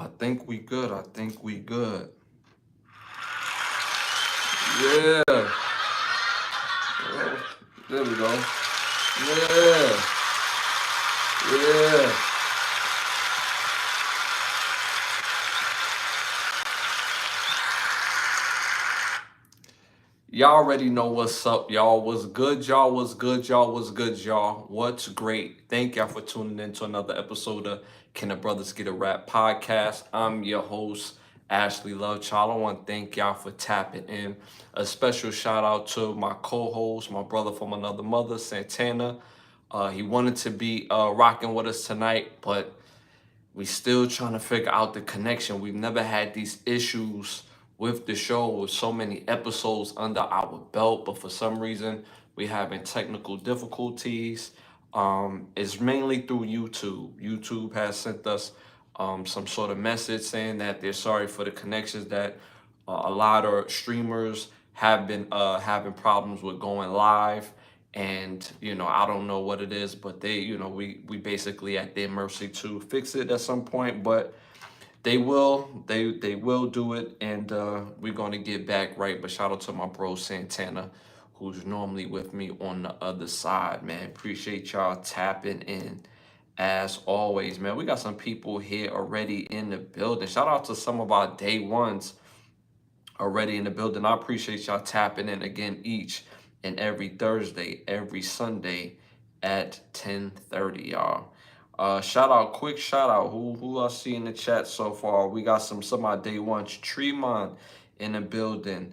I think we good. I think we good. Yeah. There we go. Yeah. Yeah. Y'all already know what's up, y'all. What's good, y'all? What's good, y'all? What's good, y'all? What's great? Thank y'all for tuning in to another episode of Can the Brothers Get a Rap podcast. I'm your host, Ashley Lovechild. I want to thank y'all for tapping in. A special shout out to my co-host, my brother from another mother, Santana. He wanted to be rocking with us tonight, but we still trying to figure out the connection. We've never had these issues with the show with so many episodes under our belt, but for some reason we're having technical difficulties. It's mainly through YouTube. YouTube has sent us some sort of message saying that they're sorry for the connections, that a lot of streamers have been having problems with going live, and I don't know what it is, but they we basically at their mercy to fix it at some point, but they will do it, and we're going to get back right. But shout out to my bro Santana, who's normally with me on the other side, man. Appreciate y'all tapping in as always, man. We got some people here already in the building. Shout out to some of our day ones already in the building. I appreciate y'all tapping in again each and every Thursday, every Sunday at 10:30, y'all. Quick shout out. Who I see in the chat so far? We got some of my day ones. Tremont in the building,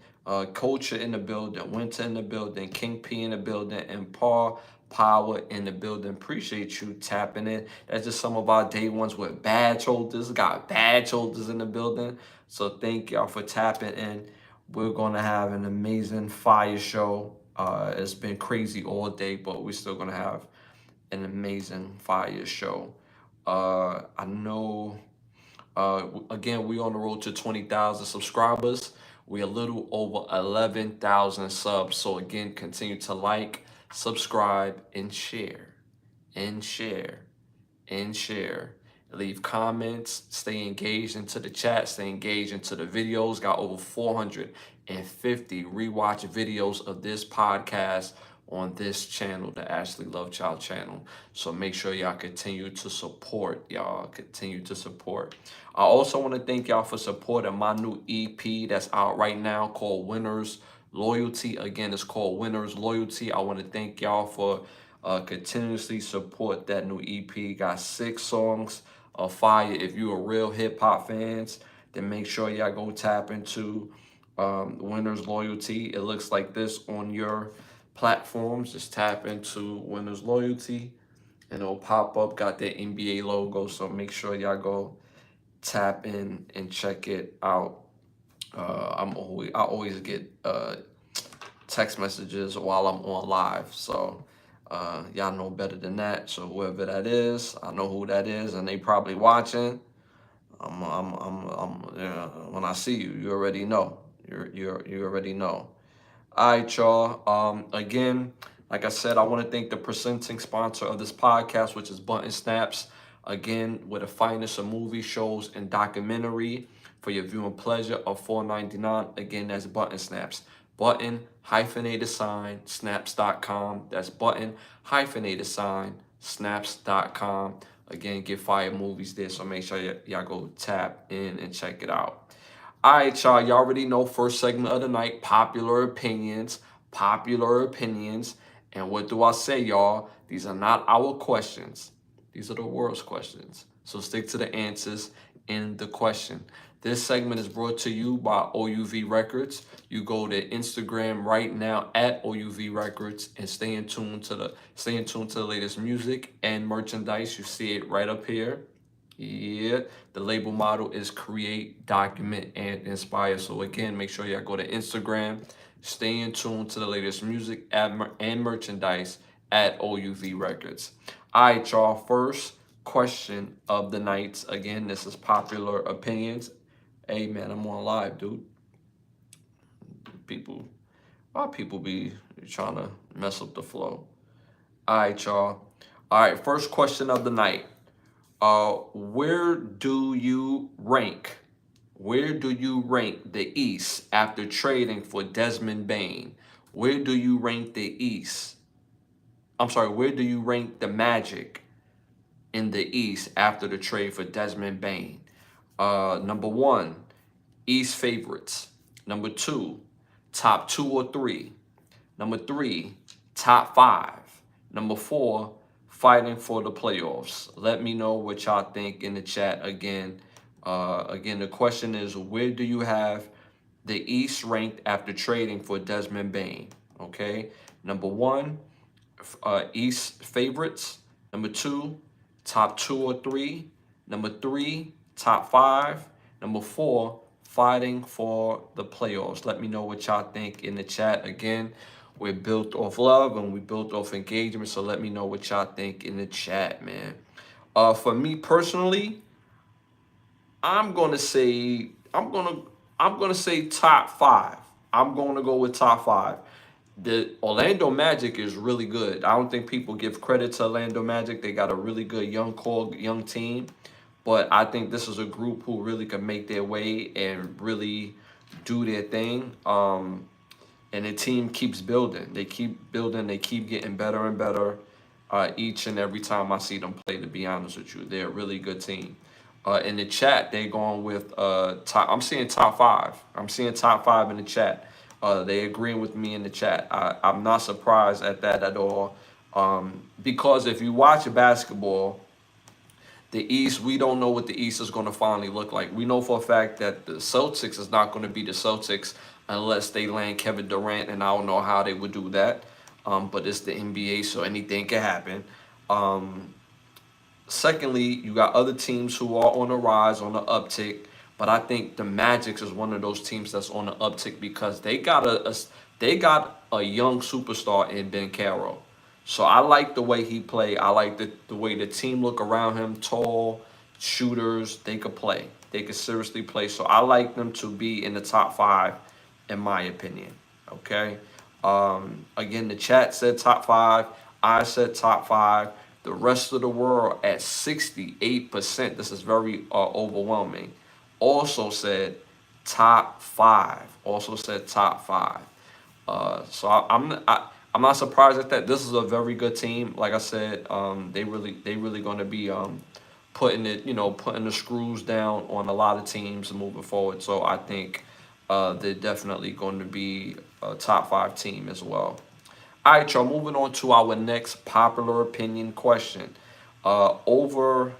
Culture in the building, Winter in the building, King P in the building, and Paul Power in the building. Appreciate you tapping in. That's just some of our day ones with badge holders. Got badge holders in the building. So thank y'all for tapping in. We're gonna have an amazing fire show. It's been crazy all day, but we're still gonna have an amazing fire show. I know. Again, we on the road to 20,000 subscribers. We're a little over 11,000 subs. So again, continue to like, subscribe, and share, and share, and share. Leave comments, stay engaged into the chat, stay engaged into the videos. Got over 450 rewatch videos of this podcast on this channel, the Ashley Lovechild channel. So make sure y'all continue to support. Y'all continue to support. I also want to thank y'all for supporting my new EP that's out right now called Winners Loyalty. Again, it's called Winners Loyalty. I want to thank y'all for continuously support that new EP. Got 6 songs of fire. If you are real hip hop fans, then make sure y'all go tap into Winners Loyalty. It looks like this on your platforms. Just tap into Winners Loyalty and it'll pop up. Got the NBA logo, so make sure y'all go tap in and check it out. I always get text messages while I'm on live, so y'all know better than that. So whoever that is, I know who that is, and they probably watching. Yeah, when I see you, you already know. You already know. All right, y'all. Again, like I said, I want to thank the presenting sponsor of this podcast, which is Button Snaps. Again, with the finest of movie shows and documentary for your viewing pleasure of $4.99. Again, that's Button Snaps. Button hyphenated sign snaps.com. That's button hyphenated sign snaps.com. Again, get fire movies there, so make sure y'all go tap in and check it out. All right, y'all. Y'all already know first segment of the night, popular opinions. Popular opinions. And what do I say, y'all? These are not our questions. These are the world's questions. So stick to the answers in the question. This segment is brought to you by OUV Records. You go to Instagram right now at OUV Records and stay in tune to the latest music and merchandise. You see it right up here. Yeah, the label model is create, document, and inspire. So again, make sure y'all go to Instagram, stay in tune to the latest music and merchandise at OUV Records. All right, y'all. First question of the night. Again, this is popular opinions. Hey, man, I'm on live, dude. Why people be trying to mess up the flow? All right, y'all. All right, first question of the night. Where do you rank? Where do you rank the East after trading for Desmond Bain? Where do you rank the East? I'm sorry, where do you rank the Magic in the East after the trade for Desmond Bain? Number one, East favorites. Number two, top two or three. Number three, top five. Number four, fighting for the playoffs. Let me know what y'all think in the chat again. Again, the question is, where do you have the East ranked after trading for Desmond Bain? Okay. Number one, East favorites. Number two, top two or three. Number three, top five. Number four, fighting for the playoffs. Let me know what y'all think in the chat. Again, we're built off love and we built off engagement. So let me know what y'all think in the chat, man. For me personally, I'm gonna say top five. I'm gonna go with top five. The Orlando Magic is really good. I don't think people give credit to Orlando Magic. They got a really good young core, young team. But I think this is a group who really can make their way and really do their thing. And the team keeps building. They keep building. They keep getting better and better each and every time I see them play, to be honest with you. They're a really good team. In the chat, they're going with top. I'm seeing top five. I'm seeing top five in the chat. They agreeing with me in the chat. I'm not surprised at that at all. Because if you watch basketball, the East, we don't know what the East is going to finally look like. We know for a fact that the Celtics is not going to be the Celtics unless they land Kevin Durant, and I don't know how they would do that. But it's the NBA, so anything can happen. Secondly, you got other teams who are on the rise, on the uptick. But I think the Magic is one of those teams that's on the uptick because they got a young superstar in Ben Caro. So I like the way he play. I like the way the team look around him. Tall shooters, they could play. They could seriously play. So I like them to be in the top five, in my opinion. Okay. Again, the chat said top five. I said top five. The rest of the world at 68%. This is very overwhelming. Also said top five. Also said top five. I'm not surprised at that. This is a very good team. Like I said, they really going to be putting the screws down on a lot of teams moving forward. So I think they're definitely going to be a top five team as well. All right, y'all. Moving on to our next popular opinion question. Over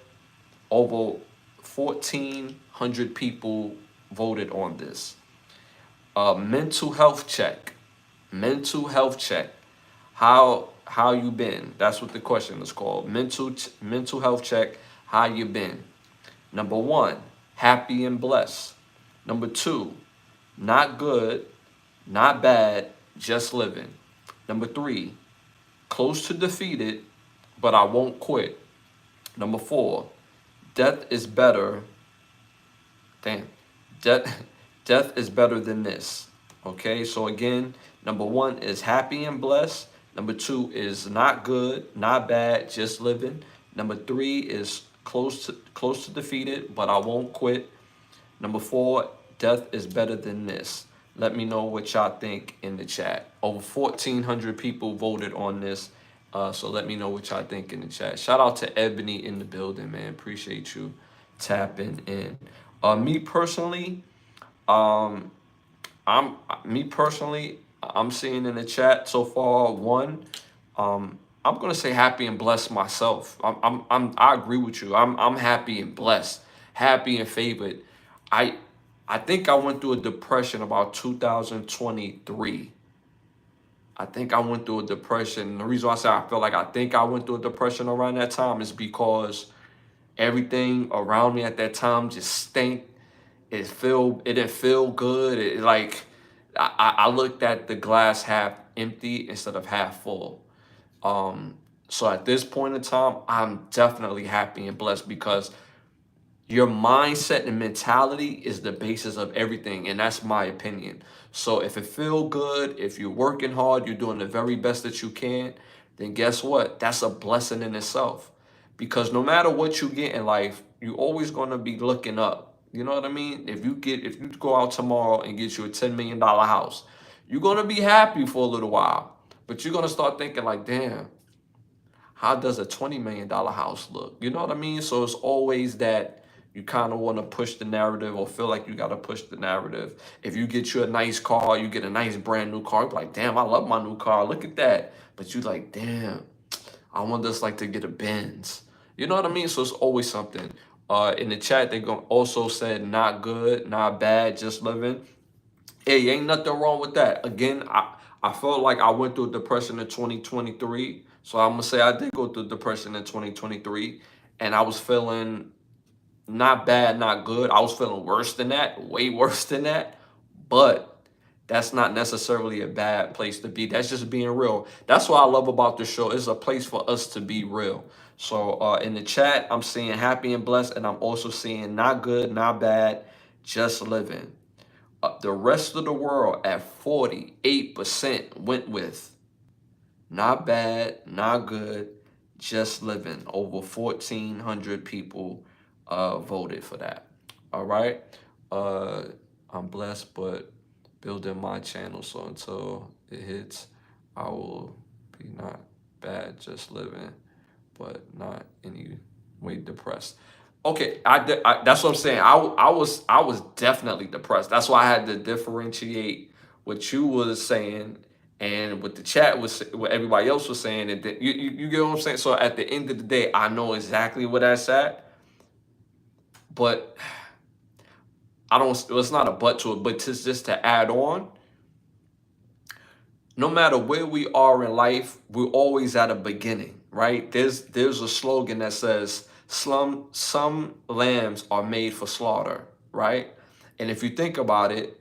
1,400 people voted on this. Mental health check. Mental health check. How you been? That's what the question is called. Mental health check. How you been? Number one, happy and blessed. Number two, not good, not bad, just living. Number three, close to defeated, but I won't quit. Number four, death is better. Damn. Death death is better than this. Okay, so again, number one is happy and blessed. Number two is not good, not bad, just living. Number three is close to defeated, but I won't quit. Number four, death is better than this. Let me know what y'all think in the chat. Over 1,400 people voted on this. So let me know what y'all think in the chat. Shout out to Ebony in the building, man. Appreciate you tapping in. Me personally, um, I'm seeing in the chat so far one. I'm gonna say happy and blessed myself. I agree with you. I'm happy and blessed, happy and favored. I I think I went through a depression about 2023. I think I went through a depression. The reason why I say I feel like I think I went through a depression around that time is because everything around me at that time just stank. It didn't feel good. I looked at the glass half empty instead of half full. So at this point in time, I'm definitely happy and blessed because your mindset and mentality is the basis of everything, and that's my opinion. So if it feel good, if you're working hard, you're doing the very best that you can, then guess what? That's a blessing in itself. because no matter what you get in life, you always gonna be looking up. You know what I mean? If you go out tomorrow and get you a $10 million house, you're gonna be happy for a little while, but you're gonna start thinking like, damn, how does a $20 million house look? You know what I mean? So it's always that you kind of want to push the narrative or feel like you got to push the narrative. If you get you a nice car, you get a nice brand new car, you're like, damn, I love my new car. Look at that. But you like, damn, I want this like to get a Benz. You know what I mean? So it's always something. In the chat, they also said not good, not bad, just living. Hey, ain't nothing wrong with that. Again, I felt like I went through depression in 2023. So I'm gonna say I did go through depression in 2023, and I was feeling not bad, not good. I was feeling worse than that, way worse than that. But that's not necessarily a bad place to be. That's just being real. That's what I love about the show. It's a place for us to be real. So in the chat, I'm seeing happy and blessed, and I'm also seeing not good, not bad, just living. The rest of the world at 48% went with not bad, not good, just living. Over 1,400 people voted for that. All right. Uh, I'm blessed, but building my channel. So until it hits, I will be not bad, just living, but not any way depressed. Okay, that's what I'm saying. I was definitely depressed. That's why I had to differentiate what you was saying and what the chat was, what everybody else was saying. And you get what I'm saying. So at the end of the day, I know exactly where that's at, but I don't. It's not a but to it, but just to add on. No matter where we are in life, we're always at a beginning, right? There's a slogan that says some lambs are made for slaughter, right? And if you think about it,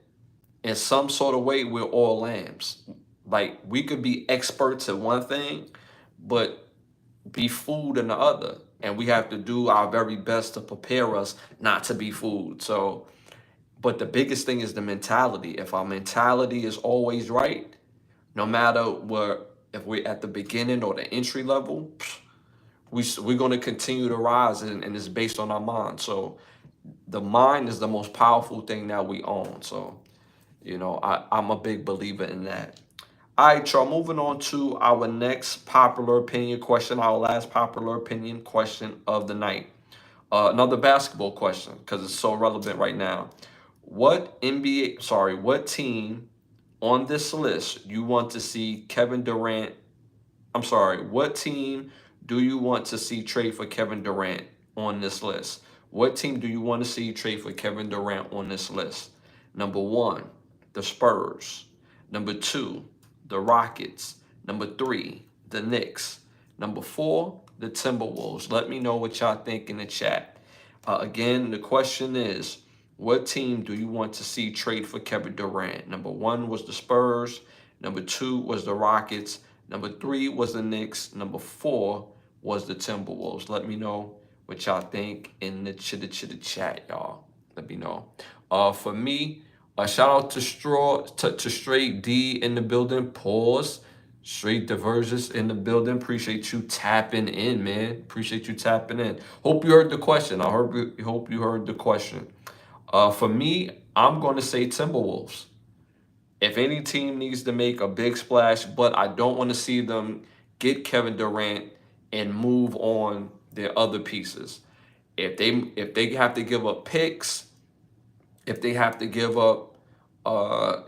in some sort of way, we're all lambs. Like we could be experts at one thing, but be food in the other. And we have to do our very best to prepare us not to be food. So, but the biggest thing is the mentality. If our mentality is always right, no matter what, if we're at the beginning or the entry level, we're going to continue to rise, and it's based on our mind. So the mind is the most powerful thing that we own. So, I'm a big believer in that. All right, y'all, moving on to our next popular opinion question, our last popular opinion question of the night. Another basketball question because it's so relevant right now. What team on this list you want to see Kevin Durant? What team do you want to see trade for Kevin Durant on this list? What team do you want to see trade for Kevin Durant on this list? Number one, the Spurs. Number two, the Rockets. Number three, the Knicks. Number four, the Timberwolves. Let me know what y'all think in the chat. Again, the question is, what team do you want to see trade for Kevin Durant? Number one was the Spurs. Number two was the Rockets. Number three was the Knicks. Number four was the Timberwolves. Let me know what y'all think in the chitter chat, y'all. Let me know. For me, shout out to Straight D in the building. Pause. Straight Divergence in the building. Appreciate you tapping in, man. Appreciate you tapping in. Hope you heard the question. Hope you heard the question. For me, I'm going to say Timberwolves. If any team needs to make a big splash, but I don't want to see them get Kevin Durant and move on their other pieces. If they have to give up picks, if they have to give up, a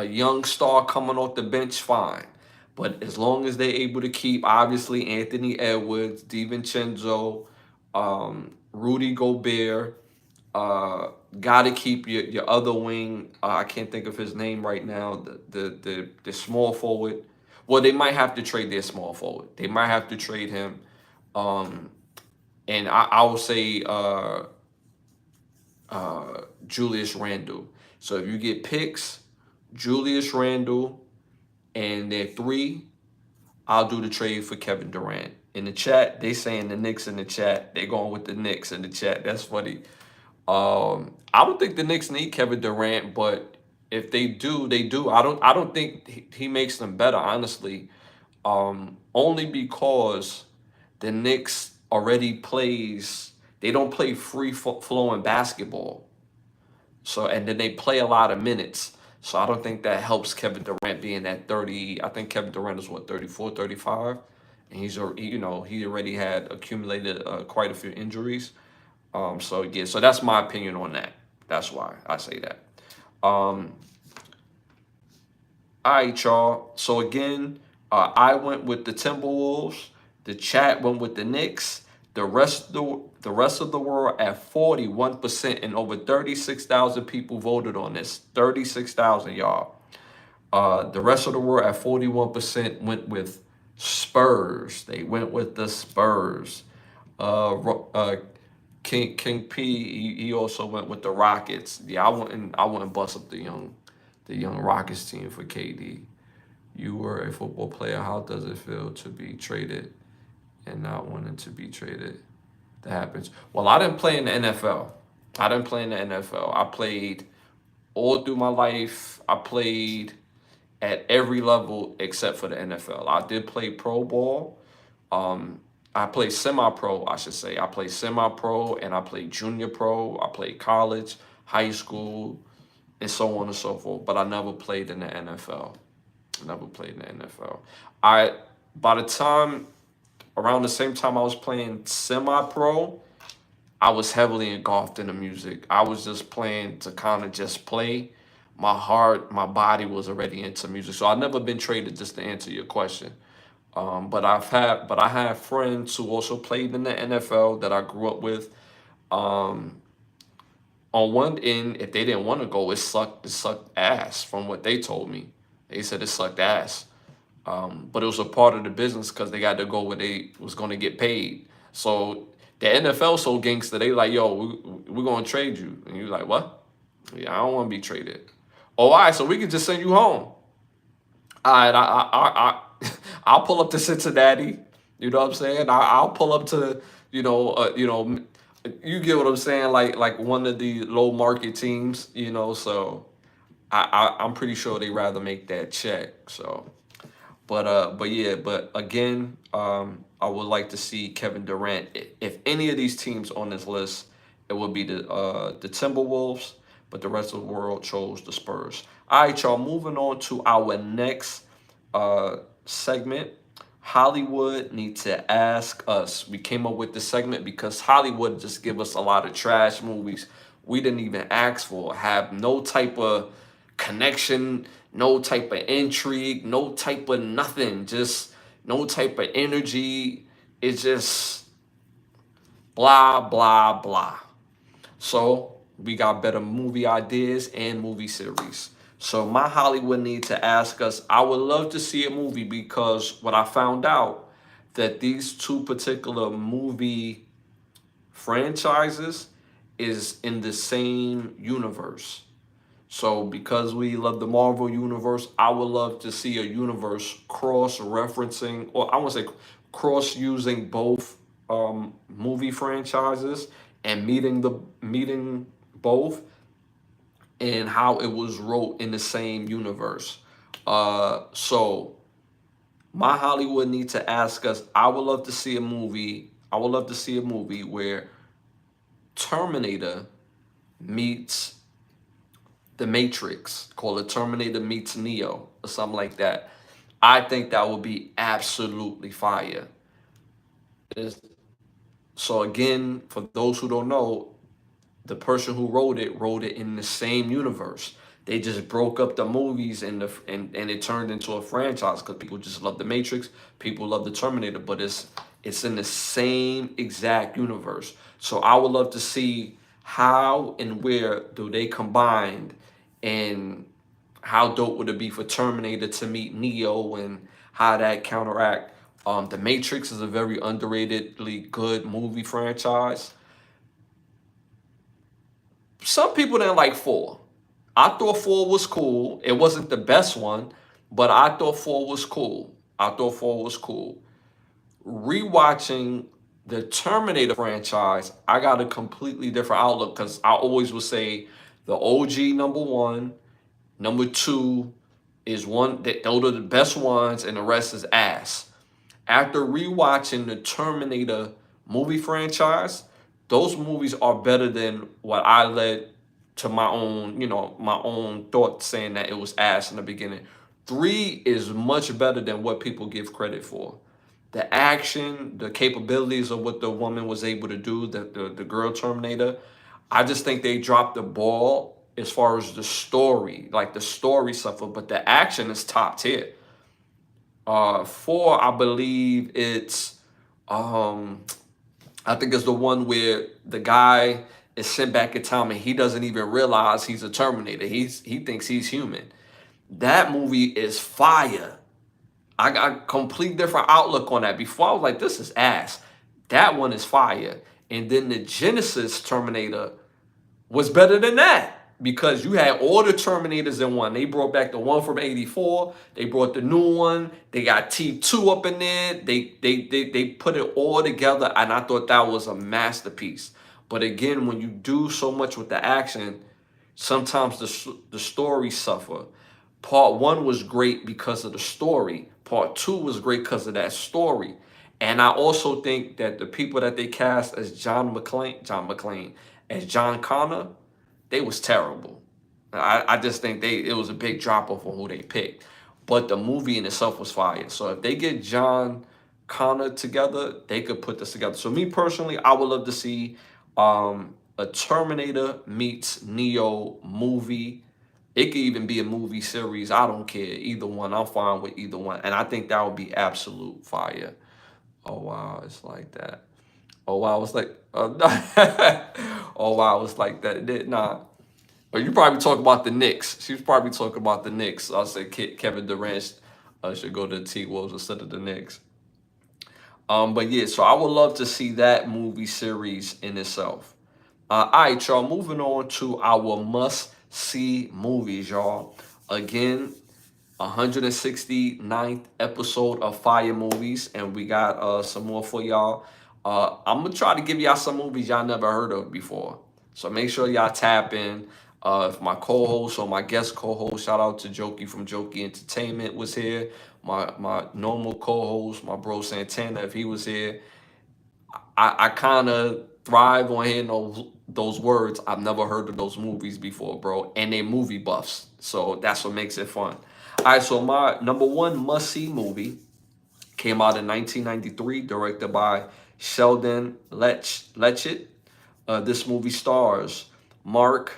young star coming off the bench, fine. But as long as they're able to keep, obviously, Anthony Edwards, DiVincenzo, Rudy Gobert, got to keep your other wing. I can't think of his name right now. The small forward. Well, they might have to trade their small forward. They might have to trade him. And I will say Julius Randle. So if you get picks, Julius Randle, and their three, I'll do the trade for Kevin Durant. In the chat, they saying the Knicks in the chat. They going with the Knicks in the chat. That's funny. I don't think the Knicks need Kevin Durant, but if they do, they do. I don't think he makes them better, honestly. Only because the Knicks already plays. They don't play free flowing basketball. So, and then they play a lot of minutes. So I don't think that helps Kevin Durant being at 30. I think Kevin Durant is what, 34, 35, and he already had accumulated quite a few injuries. So yeah, so that's my opinion on that. That's why I say that. Um, all right, y'all. So again, I went with the Timberwolves. The chat went with the Knicks. The rest of the world at 41%, and over 36,000 people voted on this. 36,000, y'all. The rest of the world at 41% went with Spurs. They went with the Spurs. King P, he also went with the Rockets. Yeah, I wouldn't bust up the young Rockets team for KD. You were a football player. How does it feel to be traded and not wanting to be traded? That happens. Well, I didn't play in the NFL. I didn't play in the NFL. I played all through my life. I played at every level except for the NFL. I did play pro ball. Um, I played semi-pro, I should say. I played semi-pro and I played junior pro. I played college, high school, and so on and so forth. But I never played in the NFL. Never played in the NFL. I by the time Around the same time I was playing semi-pro, I was heavily engulfed in the music. I was just playing to kind of just play. My heart, my body was already into music. So I've never been traded, just to answer your question. But I have friends who also played in the NFL that I grew up with. Um, on one end, if they didn't want to go, it sucked ass from what they told me. They said it sucked ass. But it was a part of the business because they got to go where they was going to get paid. So the NFL so gangster, they like, yo, we're going to trade you. And you're like, what? Yeah, I don't want to be traded. Oh, all right, so we can just send you home. All right, I'll pull up to Cincinnati. You know what I'm saying? I'll pull up to, you get what I'm saying? Like one of the low market teams, so I'm pretty sure they rather make that check. So. But yeah, but again, I would like to see Kevin Durant. If any of these teams on this list, it would be the Timberwolves, but the rest of the world chose the Spurs. All right, y'all. Moving on to our next segment. Hollywood need to ask us. We came up with this segment because Hollywood just give us a lot of trash movies we didn't even ask for, have no type of connection, no type of intrigue, no type of nothing, just no type of energy. It's just blah, blah, blah. So we got better movie ideas and movie series. So my Hollywood need to ask us, I would love to see a movie because what I found out that these two particular movie franchises is in the same universe. So because we love the Marvel universe, I would love to see a universe cross-referencing, or I want to say cross-using both movie franchises and meeting both and how it was wrote in the same universe. So my Hollywood need to ask us. I would love to see a movie. I would love to see a movie where Terminator meets the Matrix, call it Terminator meets Neo or something like that. I think that would be absolutely fire. So again, for those who don't know, the person who wrote it in the same universe. They just broke up the movies and it turned into a franchise because people just love the Matrix, people love the Terminator, but it's in the same exact universe. So I would love to see how and where do they combine, and how dope would it be for Terminator to meet Neo and how that counteract. The Matrix is a very underratedly good movie franchise. Some people didn't like four. I thought four was cool. It wasn't the best one, but I thought four was cool. I thought four was cool. Rewatching the Terminator franchise, I got a completely different outlook because I always would say the OG number one, number two is one that those are the best ones, and the rest is ass. After rewatching the Terminator movie franchise, those movies are better than what I led to my own, my own thought saying that it was ass in the beginning. Three is much better than what people give credit for. The action, the capabilities of what the woman was able to do, the girl Terminator, I just think they dropped the ball as far as the story. Like the story suffered, but the action is top tier. Four, I believe it's um I think it's the one where the guy is sent back in time and he doesn't even realize he's a Terminator. He thinks he's human. That movie is fire. I got a complete different outlook on that. Before I was like, this is ass. That one is fire. And then the Genesis Terminator was better than that because you had all the Terminators in one. They brought back the one from '84. They brought the new one. They got T2 up in there. They put it all together, and I thought that was a masterpiece. But again, when you do so much with the action, sometimes the story suffer. Part one was great because of the story. Part two was great because of that story. And I also think that the people that they cast as John McClane, as John Connor, they was terrible. I just think it was a big drop off on who they picked. But the movie in itself was fire. So if they get John Connor together, they could put this together. So me personally, I would love to see a Terminator meets Neo movie. It could even be a movie series. I don't care. Either one. I'm fine with either one. And I think that would be absolute fire. Oh wow, it's like that. Oh wow, it's like oh wow, it's like that. It did not. Or you probably talk about the Knicks. She was probably talking about the Knicks. I said Kevin Durant should go to the T Wolves instead of the Knicks. But yeah, so I would love to see that movie series in itself. All right, y'all. Moving on to our must-see movies, y'all. Again, 169th episode of Fire Movies, and we got some more for y'all. I'm gonna try to give y'all some movies y'all never heard of before. So make sure y'all tap in. If my co-host or my guest co-host, shout out to Jokey from Jokey Entertainment was here. My normal co-host, my bro Santana, if he was here, I kind of thrive on hearing those words. I've never heard of those movies before, bro. And they movie buffs. So that's what makes it fun. All right, so my number one must-see movie came out in 1993, directed by Sheldon Lechitt. This movie stars Mark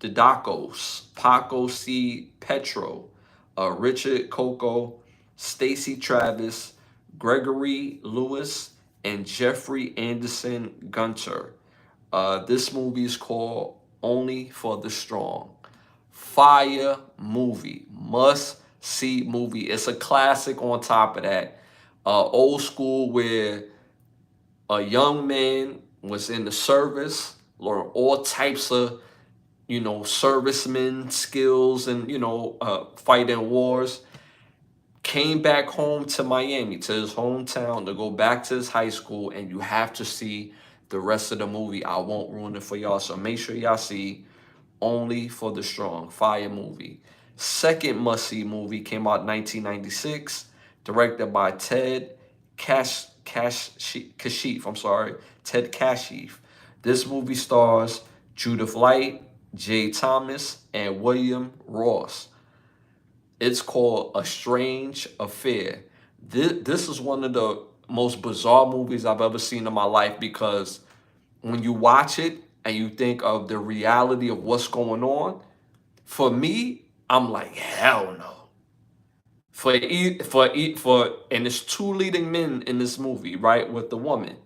Didakos, Paco C. Petro, Richard Coco, Stacy Travis, Gregory Lewis, and Jeffrey Anderson Gunter. This movie is called Only for the Strong. Fire movie, must see movie. It's a classic on top of that. Old school where a young man was in the service, learned all types of servicemen skills and fighting wars, came back home to Miami, to his hometown, to go back to his high school, and you have to see the rest of the movie. I won't ruin it for y'all, so make sure y'all see Only for the Strong. Fire movie. Second must-see movie came out in 1996, directed by Ted Kashif. I'm sorry, Ted Kashif. This movie stars Judith Light, Jay Thomas, and William Ross. It's called A Strange Affair. This is one of the most bizarre movies I've ever seen in my life because when you watch it and you think of the reality of what's going on, for me, I'm like, hell no. And there's two leading men in this movie, right, with the woman.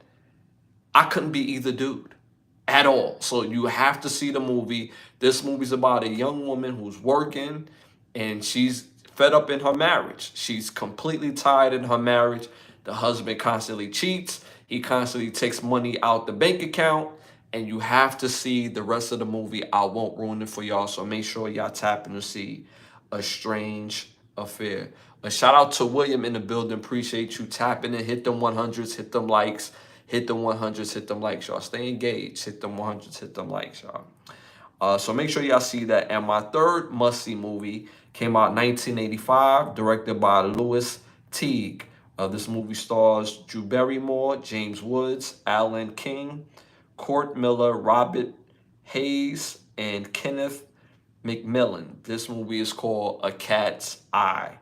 I couldn't be either dude at all. So you have to see the movie. This movie's about a young woman who's working and she's fed up in her marriage. She's completely tired in her marriage. The husband constantly cheats. He constantly takes money out the bank account. And you have to see the rest of the movie. I won't ruin it for y'all. So make sure y'all tap in to see A Strange Affair. A shout out to William in the building. Appreciate you tapping in. Hit them 100s. Hit them likes. Hit them 100s. Hit them likes, y'all. Stay engaged. Hit them 100s. Hit them likes, y'all. So make sure y'all see that. And my third must-see movie came out in 1985, directed by Louis Teague. This movie stars Drew Barrymore, James Woods, Alan King, Court Miller, Robert Hayes, and Kenneth McMillan. This movie is called A Cat's Eye.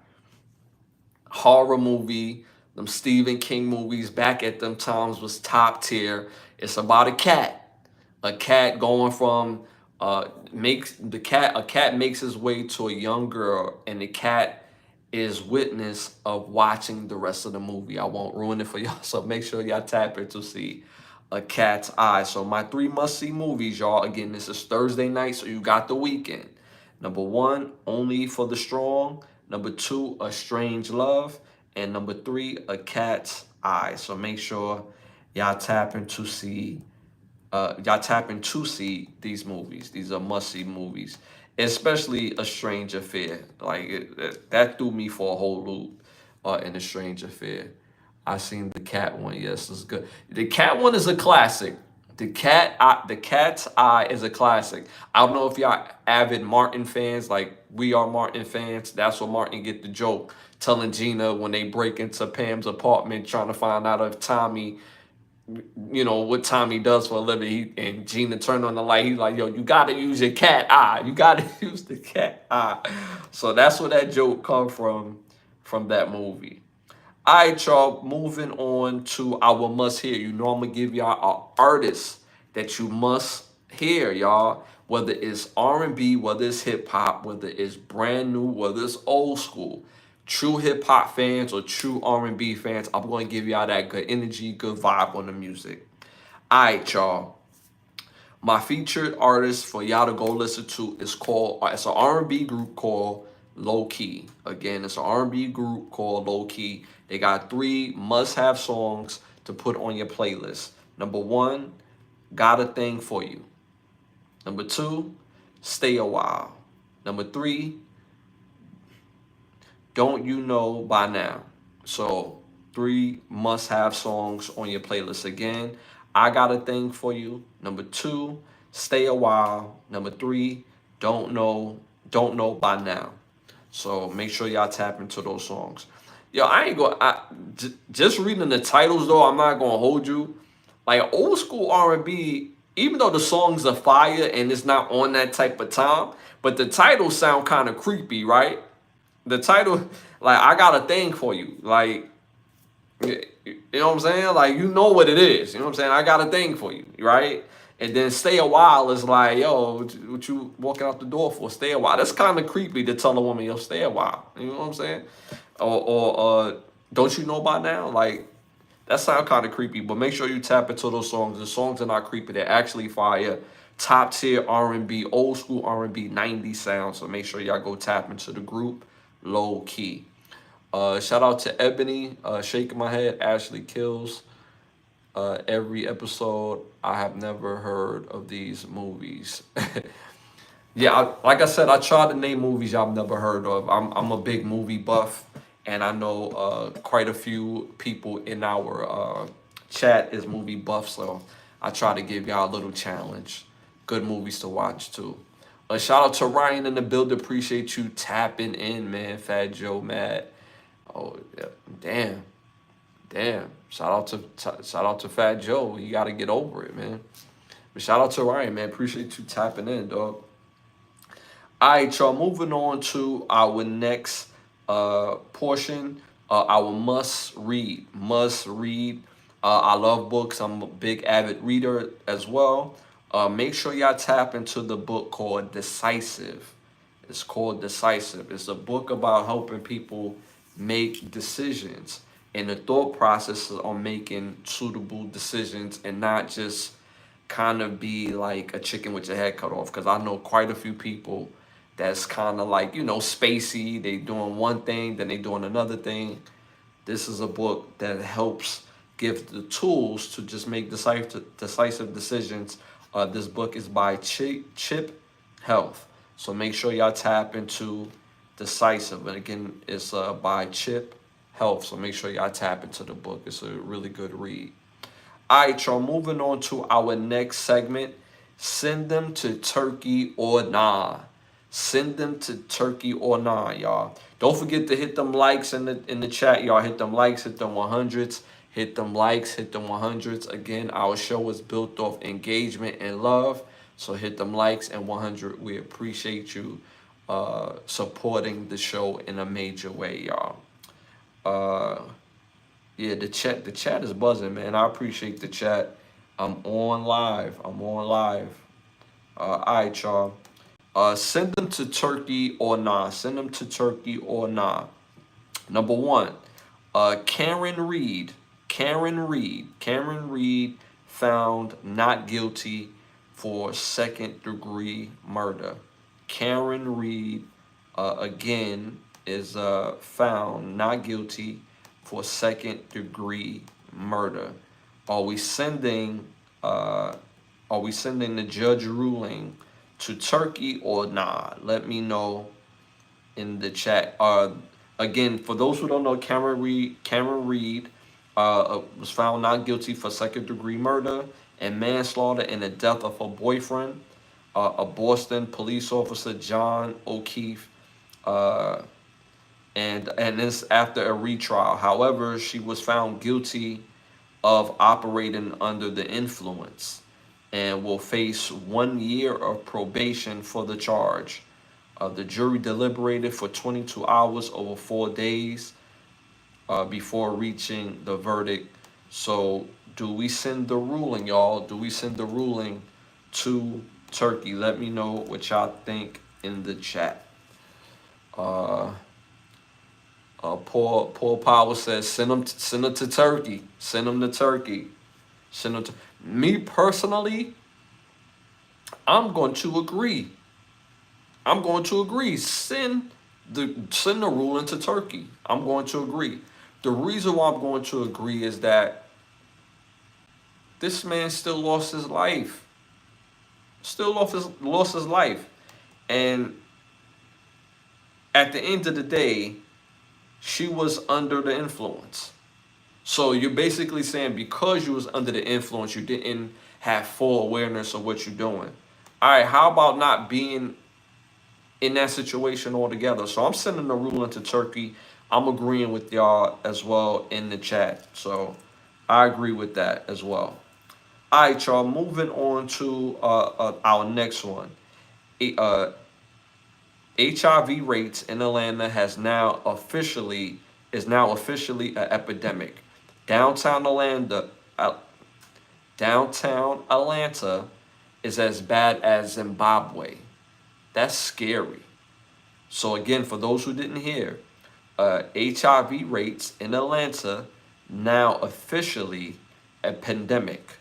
Horror movie. Them Stephen King movies back at them times was top tier. It's about a cat. A cat going from a cat makes his way to a young girl, and the cat is witness of watching the rest of the movie. I won't ruin it for y'all, so make sure y'all tap it to see A Cat's Eye. So my 3 must-see movies, y'all. Again, this is Thursday night, so you got the weekend. Number 1, Only for the Strong. Number 2, A Strange Love. And number 3, A Cat's Eye. So make sure y'all tap in to see these movies. These are must-see movies, especially A Strange Affair. Like that threw me for a whole loop. In A Strange Affair, I seen the cat one. Yes, it's good. The cat one is a classic. The Cat's Eye is a classic. I don't know if y'all avid Martin fans, like we are Martin fans. That's what Martin get the joke, telling Gina when they break into Pam's apartment, trying to find out if Tommy, what Tommy does for a living. And Gina turned on the light. He's like, yo, you got to use your cat eye. You got to use the cat eye. So that's where that joke come from that movie. All right, y'all, moving on to our must hear. You know I'm going to give y'all an artist that you must hear, y'all. Whether it's R&B, whether it's hip-hop, whether it's brand new, whether it's old school. True hip-hop fans or true R&B fans, I'm going to give y'all that good energy, good vibe on the music. All right, y'all. My featured artist for y'all to go listen to is it's an R&B group called Low Key. Again, it's an R&B group called Low Key. They got 3 must-have songs to put on your playlist. Number 1, Got a Thing for You. Number 2, Stay a While. Number 3, Don't You Know By Now. So 3 must-have songs on your playlist. Again, I Got a Thing for You. Number 2, Stay a While. Number 3, Don't Know By Now. So make sure y'all tap into those songs. Yo, just reading the titles though, I'm not gonna hold you. Like old school R&B, even though the songs are fire and it's not on that type of time, but the titles sound kind of creepy, right? The title, like, I Got a Thing for You. Like, you know what I'm saying? Like, you know what it is. You know what I'm saying? I got a thing for you, right? And then Stay a While is like, yo, what you walking out the door for? Stay a while. That's kind of creepy to tell a woman, yo, stay a while. You know what I'm saying? Or Don't You Know By Now? Like, that sound kind of creepy, but make sure you tap into those songs. The songs are not creepy. They're actually fire. Top tier R&B, old school R&B, 90s sound. So make sure y'all go tap into the group Low Key. Shout out to Ebony, Shaking My Head, Ashley Kills. Every episode, I have never heard of these movies. Yeah, like I said, I try to name movies I've never heard of. I'm a big movie buff, and I know quite a few people in our chat is movie buff, so I try to give y'all a little challenge. Good movies to watch, too. Shout out to Ryan in the build. Appreciate you tapping in, man. Fat Joe, Matt. Oh, yeah. Damn. Shout out to Fat Joe. You got to get over it, man. But shout out to Ryan, man. Appreciate you tapping in, dog. All right, y'all. Moving on to our next portion. Our must read. I love books. I'm a big avid reader as well. Make sure y'all tap into the book called Decisive. It's called Decisive. It's a book about helping people make decisions and the thought process on making suitable decisions and not just kind of be like a chicken with your head cut off. Because I know quite a few people that's kind of like, spacey. They doing one thing, then they doing another thing. This is a book that helps give the tools to just make decisive decisions. This book is by Chip Health. So make sure y'all tap into Decisive. And again, it's by Chip Health. So make sure y'all tap into the book. It's a really good read. All right, y'all. Moving on to our next segment. Send them to Turkey or nah. Send them to Turkey or nah, y'all. Don't forget to hit them likes in the chat, y'all. Hit them likes, hit them 100s, hit them likes, hit them 100s. Again, our show is built off engagement and love. So hit them likes and 100. We appreciate you supporting the show in a major way, y'all. Yeah, the chat is buzzing, man. I appreciate the chat. I'm on live. I'm on live. All right, y'all. Send them to Turkey or nah. Send them to Turkey or nah. Number one, Karen Reed. Karen Reed found not guilty for second-degree murder. Karen Reed, again, is found not guilty for second-degree murder. Are we sending the judge ruling to Turkey or nah? Let me know in the chat. Again, for those who don't know, Cameron Reed was found not guilty for second-degree murder and manslaughter in the death of her boyfriend, a Boston police officer, John O'Keefe, and this after a retrial. However, she was found guilty of operating under the influence and will face 1 year of probation for the charge. The jury deliberated for 22 hours over 4 days before reaching the verdict. So, do we send the ruling, y'all? Do we send the ruling to Turkey? Let me know what y'all think in the chat. Paul Power says send them to Turkey. Send them to Turkey. Send them to me personally. I'm going to agree. Send the ruling to Turkey. I'm going to agree. The reason why I'm going to agree is that this man still lost his life. Lost his life. And at the end of the day, she was under the influence. So you're basically saying because you was under the influence, you didn't have full awareness of what you're doing. All right, how about not being in that situation altogether? So I'm sending the ruling to Turkey. I'm agreeing with y'all as well in the chat. So I agree with that as well. All right, y'all. Moving on to our next one. HIV rates in Atlanta is now officially an epidemic. Downtown Atlanta is as bad as Zimbabwe. That's scary. So again, for those who didn't hear, HIV rates in Atlanta now officially a pandemic.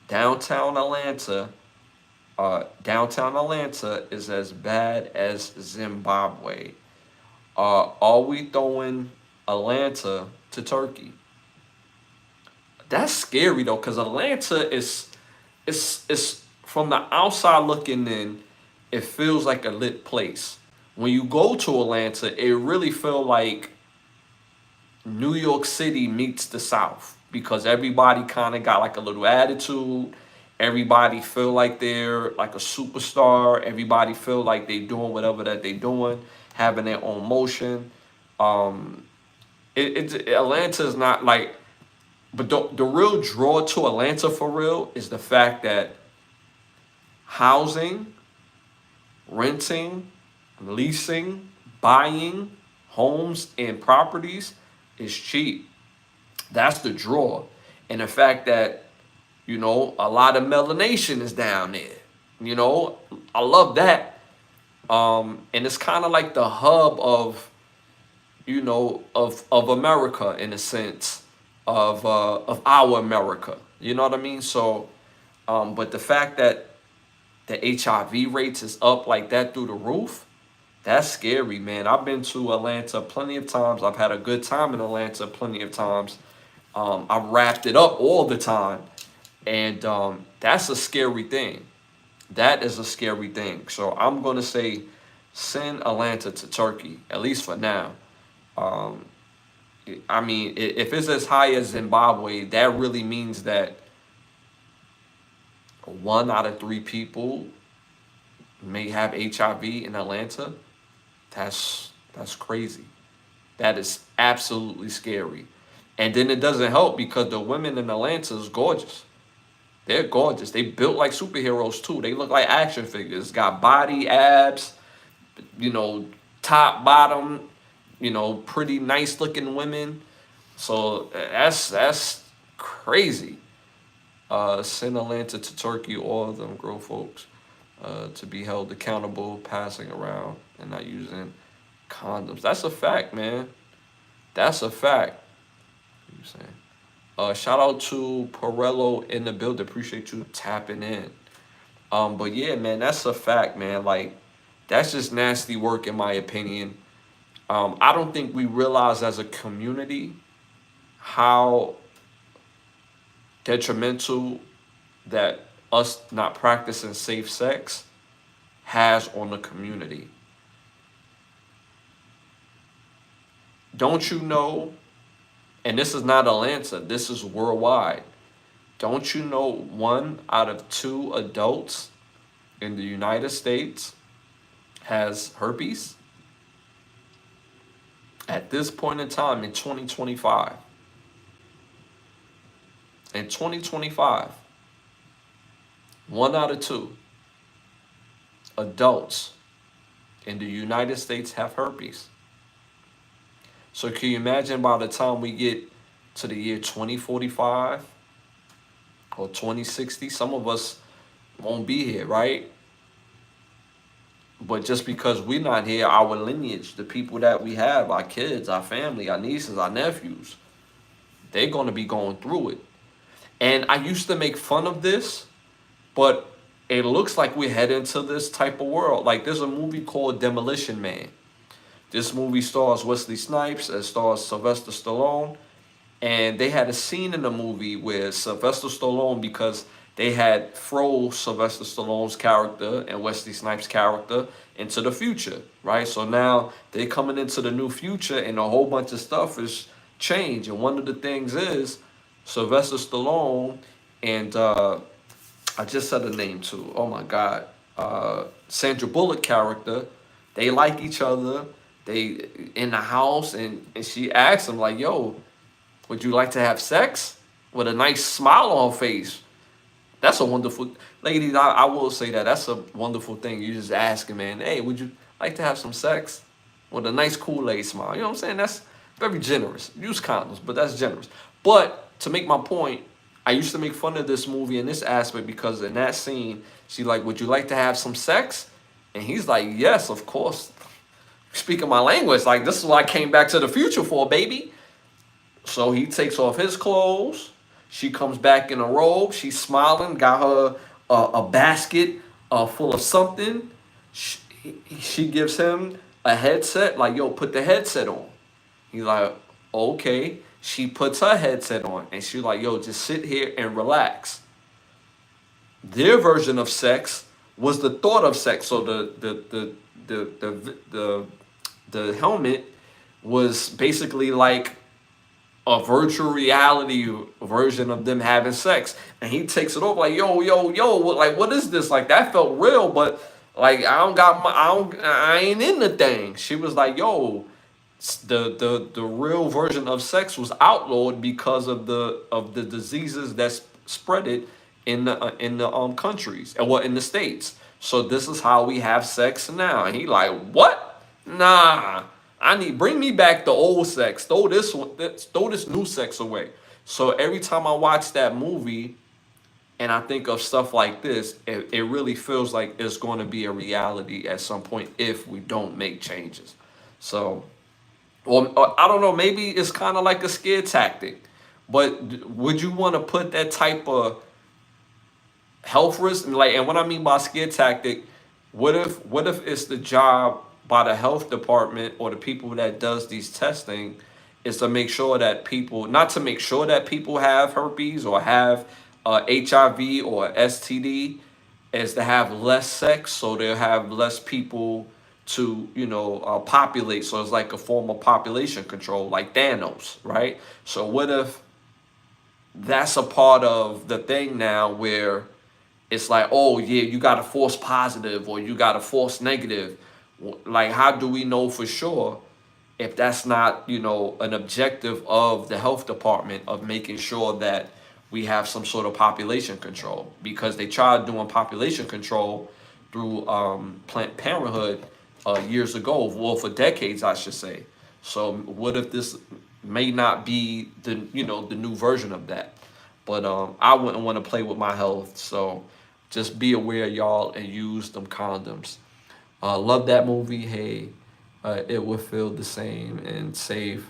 Downtown Atlanta is as bad as Zimbabwe. Are we throwing Atlanta to Turkey? That's scary though, because Atlanta is from the outside looking in, it feels like a lit place. When you go to Atlanta, it really feels like New York City meets the South, because everybody kind of got like a little attitude. Everybody feel like they're like a superstar. Everybody feel like they doing whatever that they doing, having their own motion. Atlanta is not like, but the real draw to Atlanta for real is the fact that housing, renting, leasing, buying homes and properties is cheap. That's the draw. And the fact that, a lot of melanation is down there. I love that. And it's kind of like the hub of, of America, in a sense, of our America. You know what I mean? So, but the fact that the HIV rates is up like that through the roof, that's scary, man. I've been to Atlanta plenty of times. I've had a good time in Atlanta plenty of times. I've wrapped it up all the time. And that's a scary thing. That is a scary thing. So I'm going to say send Atlanta to Turkey, at least for now. I mean, if it's as high as Zimbabwe, that really means that 1 out of 3 people may have HIV in Atlanta. That's crazy. That is absolutely scary. And then it doesn't help because the women in Atlanta is gorgeous. They're gorgeous. They built like superheroes too. They look like action figures. Got body, abs, you know, top, bottom, pretty nice looking women. So that's crazy. Send Atlanta to Turkey, all of them grow folks, to be held accountable, passing around and not using condoms. That's a fact, man. That's a fact. What are you saying? Shout out to Pirello in the building. Appreciate you tapping in. But yeah, man, that's a fact, man. Like, that's just nasty work in my opinion. I don't think we realize as a community how detrimental that us not practicing safe sex has on the community. Don't you know, and this is not Atlanta, this is worldwide. Don't you know 1 out of 2 adults in the United States has herpes? At this point in time in 2025. In 2025, 1 out of 2 adults in the United States have herpes. So can you imagine by the time we get to the year 2045 or 2060, some of us won't be here, right? But just because we're not here, our lineage, the people that we have, our kids, our family, our nieces, our nephews, they're going to be going through it. And I used to make fun of this, but it looks like we're heading to this type of world. Like, there's a movie called Demolition Man. This movie stars Wesley Snipes, it stars Sylvester Stallone. And they had a scene in the movie where Sylvester Stallone, because they had froze Sylvester Stallone's character and Wesley Snipes' character into the future, right? So now they're coming into the new future and a whole bunch of stuff is changed. And one of the things is Sylvester Stallone and I just said a name too. Oh my God. Sandra Bullock character, they like each other. They in the house and she asks him like, yo, would you like to have sex? With a nice smile on her face. That's a wonderful, ladies, I will say that. That's a wonderful thing. You just asking, man, hey, would you like to have some sex? With a nice Kool-Aid smile. You know what I'm saying? That's very generous. Use condoms, but that's generous. But to make my point, I used to make fun of this movie in this aspect because in that scene, she like, would you like to have some sex? And he's like, yes, of course. Speaking my language, like, this is what I came back to the future for, baby. So he takes off his clothes. She comes back in a robe. She's smiling. Got her a basket full of something. She gives him a headset. Like, yo, put the headset on. He's like, okay. She puts her headset on. And she's like, yo, just sit here and relax. Their version of sex was the thought of sex. So the helmet was basically like a virtual reality version of them having sex. And he takes it off like, yo, like, what is this? Like, that felt real, but like, I ain't in the thing. She was like, yo, the real version of sex was outlawed because of the diseases that's spread it in the countries, and in the states. So this is how we have sex now. And he like, what? Nah. Bring me back the old sex. Throw this new sex away. So every time I watch that movie and I think of stuff like this, it really feels like it's going to be a reality at some point if we don't make changes. So, or I don't know, maybe it's kind of like a scare tactic. But would you want to put that type of health risk? Like, and what I mean by scare tactic, what if it's the job by the health department or the people that does these testing is to make sure that people, not to make sure that people have herpes or have HIV or STD, is to have less sex, so they'll have less people to, populate. So it's like a form of population control, like Thanos, right? So what if that's a part of the thing now where it's like, oh yeah, you got a false positive or you got a false negative. Like, how do we know for sure if that's not, you know, an objective of the health department of making sure that we have some sort of population control, because they tried doing population control through Planned Parenthood years ago, well, for decades, I should say. So what if this may not be the, you know, the new version of that? But I wouldn't want to play with my health, so just be aware, y'all, and use them condoms. Love that movie. Hey, it would feel the same and safe.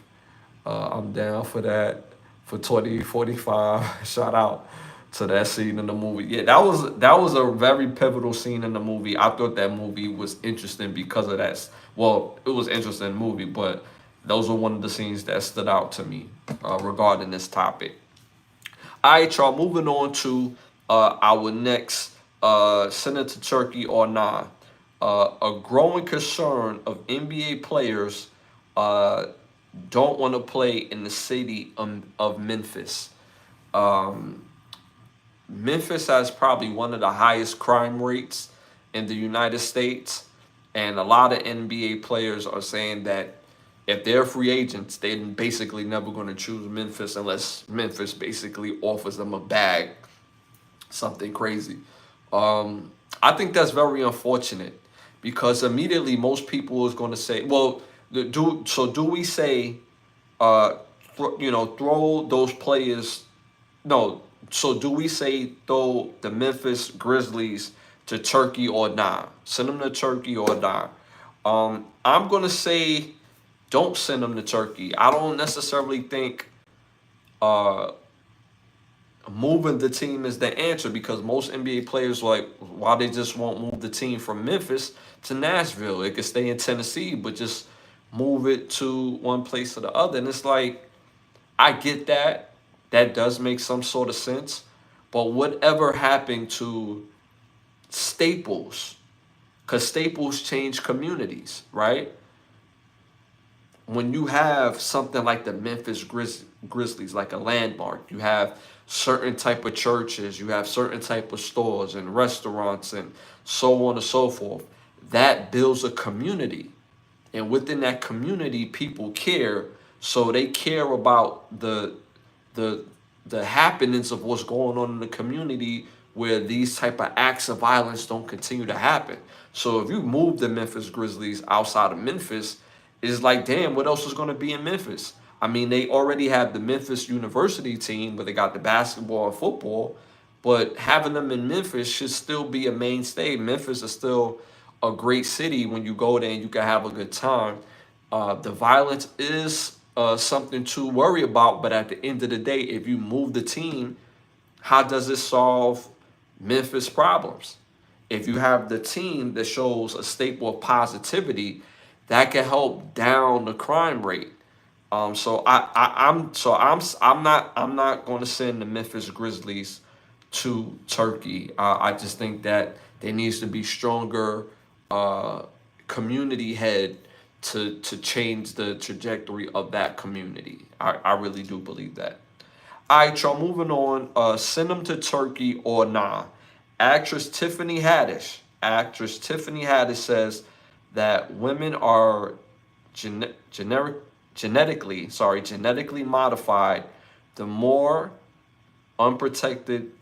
I'm down for that for 2045. Shout out to that scene in the movie. Yeah, that was a very pivotal scene in the movie. I thought that movie was interesting because of that. Well, it was an interesting movie, but those were one of the scenes that stood out to me regarding this topic. All right, y'all. Moving on to our next send it to Turkey or not. A growing concern of NBA players uh, don't want to play in the city of Memphis. Um, Memphis has probably one of the highest crime rates in the United States, and a lot of NBA players are saying that if they're free agents, they're basically never going to choose Memphis unless Memphis basically offers them a bag, something crazy. I think that's very unfortunate because immediately most people is going to say, well, do we say, uh, you know, throw those players no. So do we say throw the Memphis Grizzlies to Turkey or not? Send them to Turkey or not? I'm gonna say don't send them to Turkey. I don't necessarily think uh, moving the team is the answer because most NBA players like why they just won't move the team from Memphis to Nashville. It could stay in Tennessee, but just move it to one place or the other. And it's like I get that. That does make some sort of sense. But whatever happened to staples? Because staples change communities, right? When you have something like the Memphis Grizzlies, like a landmark, you have certain type of churches, you have certain type of stores and restaurants and so on and so forth. That builds a community. And within that community, people care. So they care about the the happenings of what's going on in the community where these type of acts of violence don't continue to happen. So if you move the Memphis Grizzlies outside of Memphis, it's like, damn, what else is going to be in Memphis? I mean, they already have the Memphis University team where they got the basketball and football, but having them in Memphis should still be a mainstay. Memphis is still a great city when you go there and you can have a good time. The violence is something to worry about, but at the end of the day, if you move the team, how does it solve Memphis problems? If you have the team that shows a staple of positivity, that can help down the crime rate. So I'm not going to send the Memphis Grizzlies to Turkey. I just think that there needs to be stronger community head to change the trajectory of that community. I really do believe that. All right, y'all, moving on. Send them to Turkey or nah. Actress Tiffany Haddish says that women are genetically modified. The more unprotected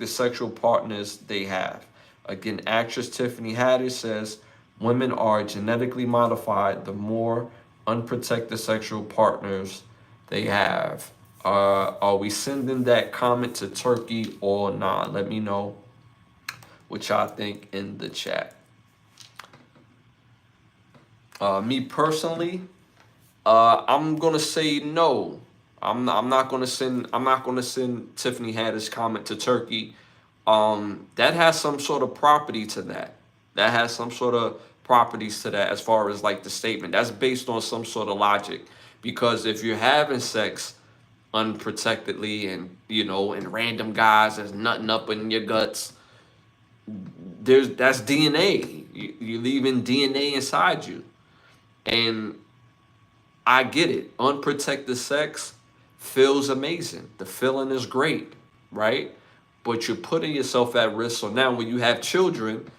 sexual partners they have. Again, actress Tiffany Haddish says women are genetically modified the more unprotected sexual partners they have. Are we sending that comment to Turkey or not? Let me know what y'all think in the chat. Me personally, I'm gonna say no. I'm not gonna send Tiffany Haddish comment to Turkey. That has some sort of property to that. That has some sort of properties to that as far as like the statement. That's based on some sort of logic. Because if you're having sex unprotectedly and and random guys there's nothing up in your guts, that's DNA. You're leaving DNA inside you. And I get it. Unprotected sex feels amazing. The feeling is great, right? But you're putting yourself at risk. So now when you have children,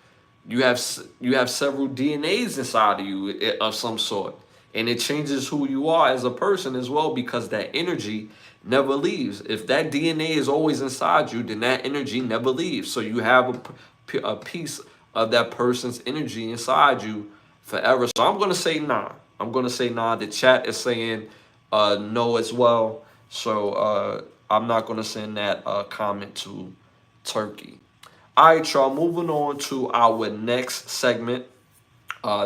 you have several DNAs inside of you of some sort. And it changes who you are as a person as well, because that energy never leaves. If that DNA is always inside you, then that energy never leaves. So you have a piece of that person's energy inside you forever. So I'm going to say nah. I'm going to say nah. The chat is saying no as well. So I'm not going to send that comment to Turkey. All right, y'all, moving on to our next segment.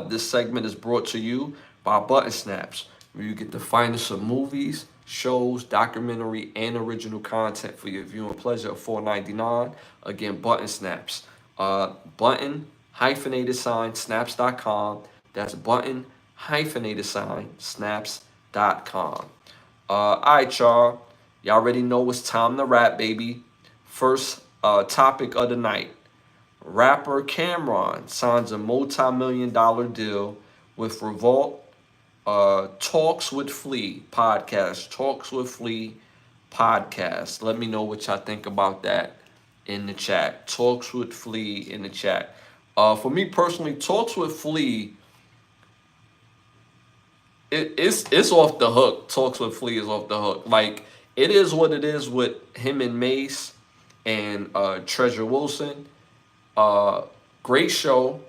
This segment is brought to you by Button Snaps, where you get the finest of movies, shows, documentary, and original content for your viewing pleasure at $4.99. Again, Button Snaps. Button hyphenated sign snaps.com. That's button hyphenated sign snaps.com. All right, y'all. Y'all already know it's time to rap, baby. First topic of the night. Rapper Cameron signs a multi-million-dollar deal with Revolt. Talks with Flea podcast. Talks with Flea podcast. Let me know what y'all think about that in the chat. Talks with Flea in the chat. For me personally, Talks with Flea, it's off the hook. Talks with Flea is off the hook. Like, it is what it is with him and Mace and Treasure Wilson. Great show.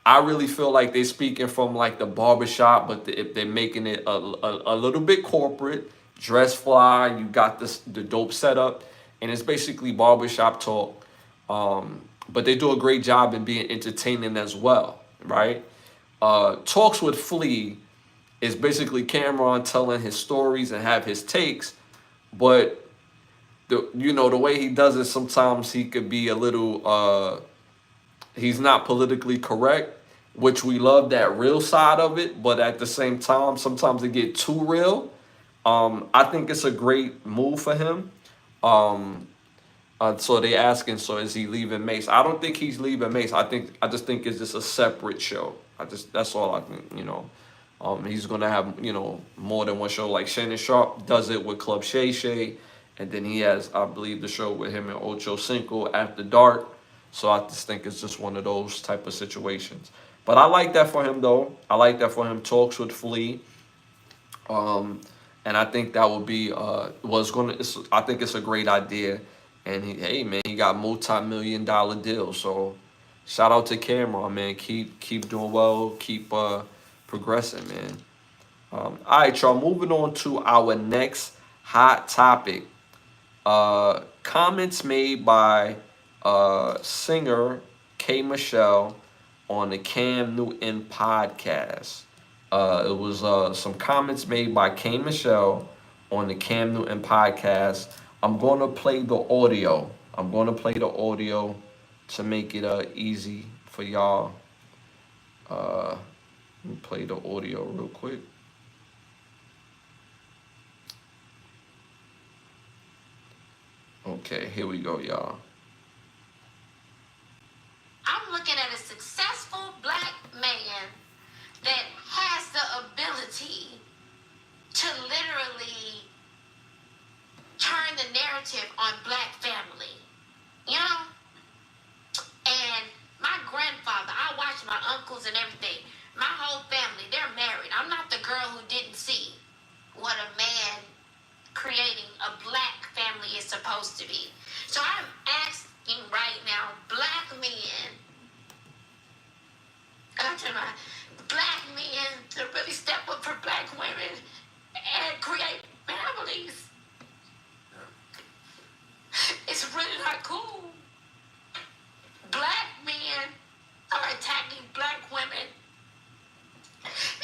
I really feel like they're speaking from like the barbershop, but if they're making it a little bit corporate, dress fly, you got the dope setup, and it's basically barbershop talk. But they do a great job in being entertaining as well, right? Talks with Flea is basically Cameron telling his stories and have his takes, but the way he does it, sometimes he could be a little he's not politically correct, which we love that real side of it, but at the same time, sometimes it get too real. I think it's a great move for him. So they asking, so is he leaving Mace? I don't think he's leaving Mace. I just think it's just a separate show. That's all I think. He's gonna have more than one show. Like Shannon Sharp does it with Club Shay Shay, and then he has, I believe, the show with him and Ocho Cinco After Dark. So I just think it's just one of those type of situations. But I like that for him, though. I like that for him. Talks with Flea. And I think that would be I think it's a great idea. And hey man, he got multi-million-dollar deal. So shout out to Cameron, man. Keep doing well. Keep progressing, man. All right, y'all. Moving on to our next hot topic. Comments made by singer K. Michelle on the Cam Newton podcast. It was some comments made by K. Michelle on the Cam Newton podcast. I'm going to play the audio. To make it easy for y'all. Let me play the audio real quick. Okay, here we go, y'all. I'm looking at a successful black man that has the ability to literally turn the narrative on black family. And my grandfather, I watched my uncles and everything. My whole family, they're married. I'm not the girl who didn't see what a man creating a black family is supposed to be. So I'm asking right now, black men, black men to really step up for black women and create families. It's really not cool. Black men are attacking black women.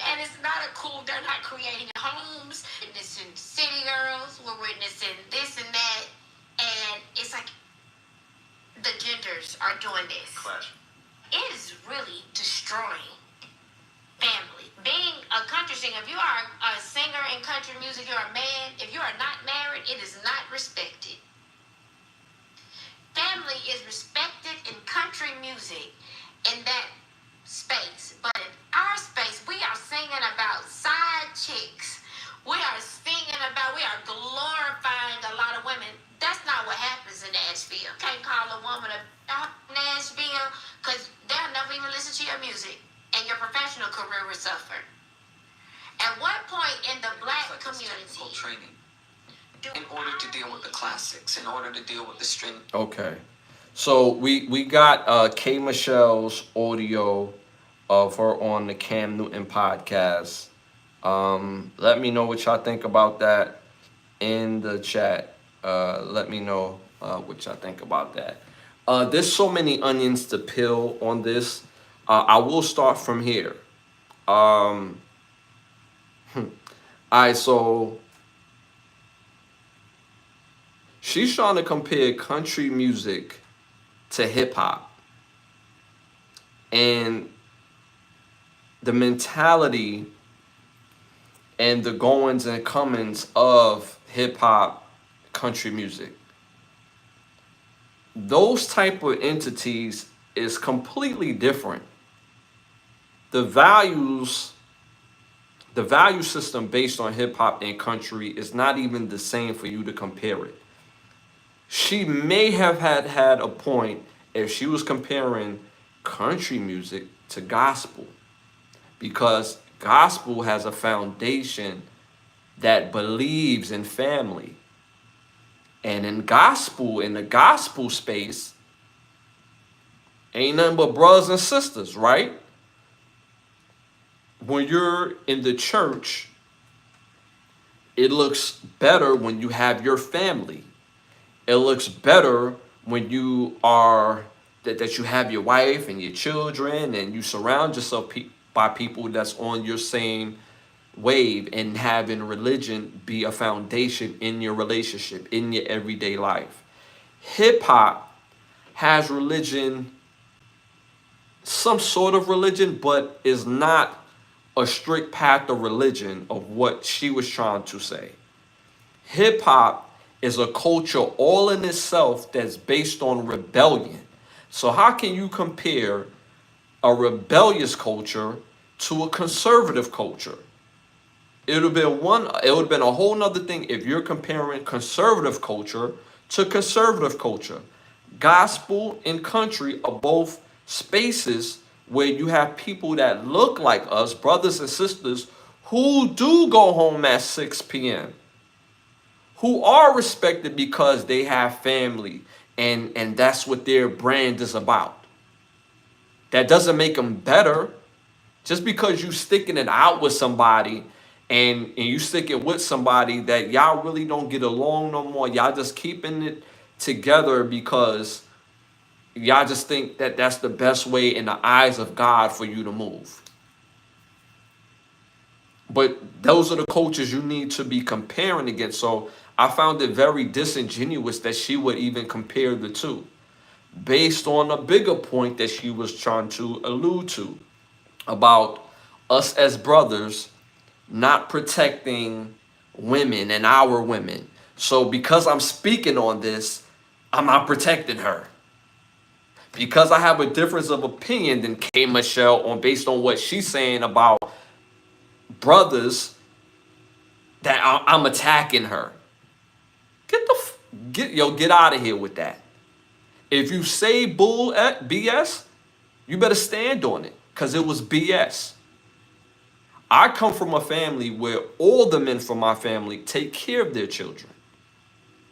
And it's not cool. They're not creating homes. Witnessing city girls. We're witnessing this and that. And it's like the genders are doing this. Clash. It is really destroying family. Being a country singer, if you are a singer in country music, you're a man. If you are not married, it is not respected. Family is respected in country music in that space. But in our space, we are singing about side chicks. We are glorifying a lot of women. That's not what happens in Nashville. Can't call a woman a Nashville because they'll never even listen to your music and your professional career will suffer. At what point in the black community training in order to deal with the classics, in order to deal with the string? Okay. So we got K Michelle's audio of her on the Cam Newton podcast. Let me know what y'all think about that in the chat. Let me know what y'all think about that. There's so many onions to peel on this. I will start from here. All right, so she's trying to compare country music to hip hop. And the mentality and the goings and comings of hip hop, country music. Those type of entities is completely different. The value system based on hip hop and country is not even the same for you to compare it. She may have had a point if she was comparing country music to gospel, because gospel has a foundation that believes in family. And in the gospel space, ain't nothing but brothers and sisters, right? When you're in the church, it looks better when you have your family. It looks better when you are that you have your wife and your children, and you surround yourself by people that's on your same wave, and having religion be a foundation in your relationship, in your everyday life. Hip hop has religion, some sort of religion, but is not a strict path of religion of what she was trying to say. Hip hop is a culture all in itself that's based on rebellion. So how can you compare a rebellious culture to a conservative culture? It would have been a whole nother thing if you're comparing conservative culture to conservative culture. Gospel and country are both spaces where you have people that look like us, brothers and sisters, who do go home at 6 p.m., who are respected because they have family, and that's what their brand is about. That doesn't make them better. Just because you sticking it out with somebody and you stick it with somebody that y'all really don't get along no more, y'all just keeping it together because y'all just think that that's the best way in the eyes of God for you to move. But those are the cultures you need to be comparing against. So I found it very disingenuous that she would even compare the two, based on a bigger point that she was trying to allude to about us as brothers not protecting women and our women. So because I'm speaking on this, I'm not protecting her. Because I have a difference of opinion than K Michelle based on what she's saying about brothers, that I'm attacking her. Get out of here with that. If you say BS, you better stand on it, because it was BS. I come from a family where all the men from my family take care of their children.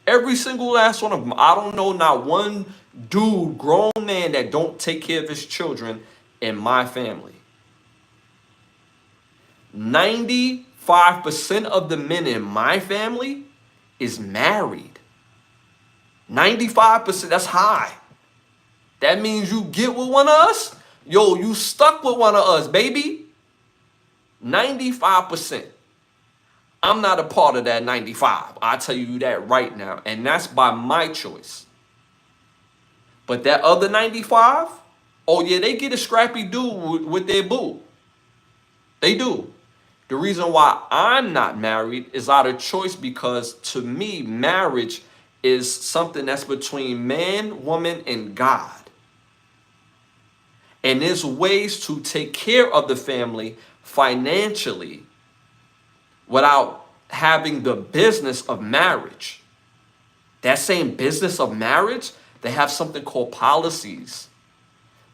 Every single last one of them. I don't know not one dude, grown man, that don't take care of his children in my family. 95% of the men in my family is married. 95%, that's high. That means you get with one of us, yo, you stuck with one of us, baby. 95%. I'm not a part of that 95. I tell you that right now. And that's by my choice. But that other 95, oh yeah, they get a scrappy dude with their boo. They do. The reason why I'm not married is out of choice, because to me, marriage is something that's between man, woman, and God. And there's ways to take care of the family financially without having the business of marriage. That same business of marriage, they have something called policies.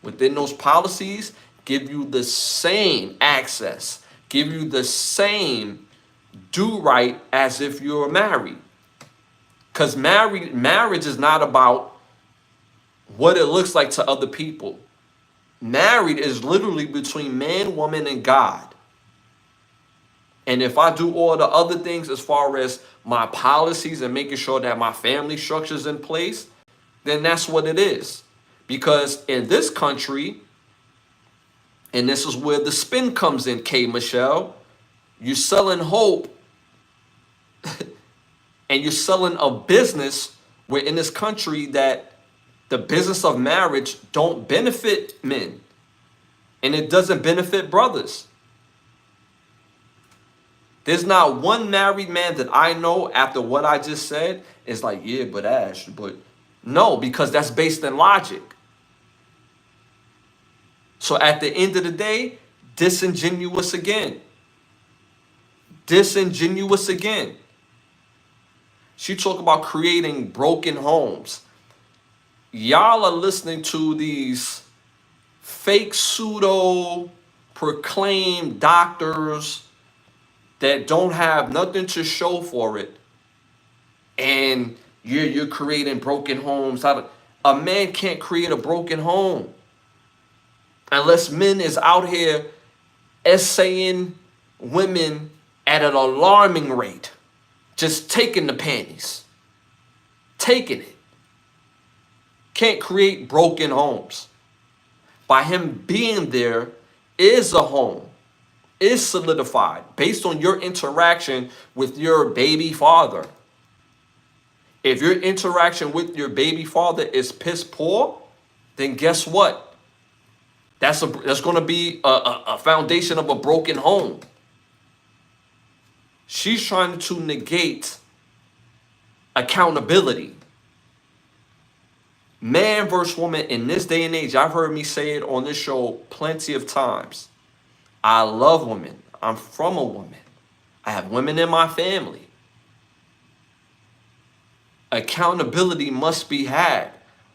Within those policies, give you the same access, give you the same do right as if you're married. Because marriage is not about what it looks like to other people. Married is literally between man, woman, and God. And if I do all the other things as far as my policies and making sure that my family structure is in place, then that's what it is. Because in this country, and this is where the spin comes in, K. Michelle, you're selling hope and you're selling a business where in this country that the business of marriage don't benefit men and it doesn't benefit brothers. There's not one married man that I know after what I just said is like, yeah, but Ash, but no, because that's based in logic. So at the end of the day, disingenuous again. Disingenuous again. She talk about creating broken homes. Y'all are listening to these fake pseudo proclaimed doctors that don't have nothing to show for it, and you're creating broken homes. A man can't create a broken home unless men is out here essaying women at an alarming rate, just taking the panties, taking it. Can't create broken homes. By him being there is a home, is solidified based on your interaction with your baby father. If your interaction with your baby father is piss poor, then guess what? That's going to be a foundation of a broken home. She's trying to negate accountability. Man versus woman in this day and age, I've heard me say it on this show plenty of times. I love women. I'm from a woman. I have women in my family. Accountability must be had.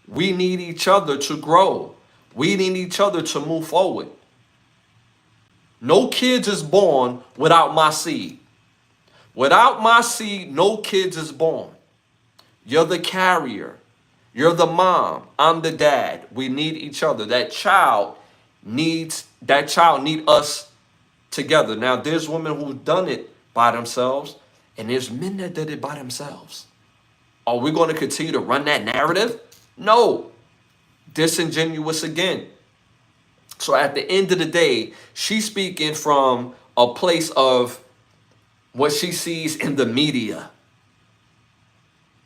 We need each other to grow. We need each other to move forward. No kids is born without my seed. Without my seed, no kids is born. You're the carrier. You're the mom. I'm the dad. We need each other. That child need us together. Now, there's women who've done it by themselves, and there's men that did it by themselves. Are we going to continue to run that narrative? No. Disingenuous again. So at the end of the day, she's speaking from a place of what she sees in the media.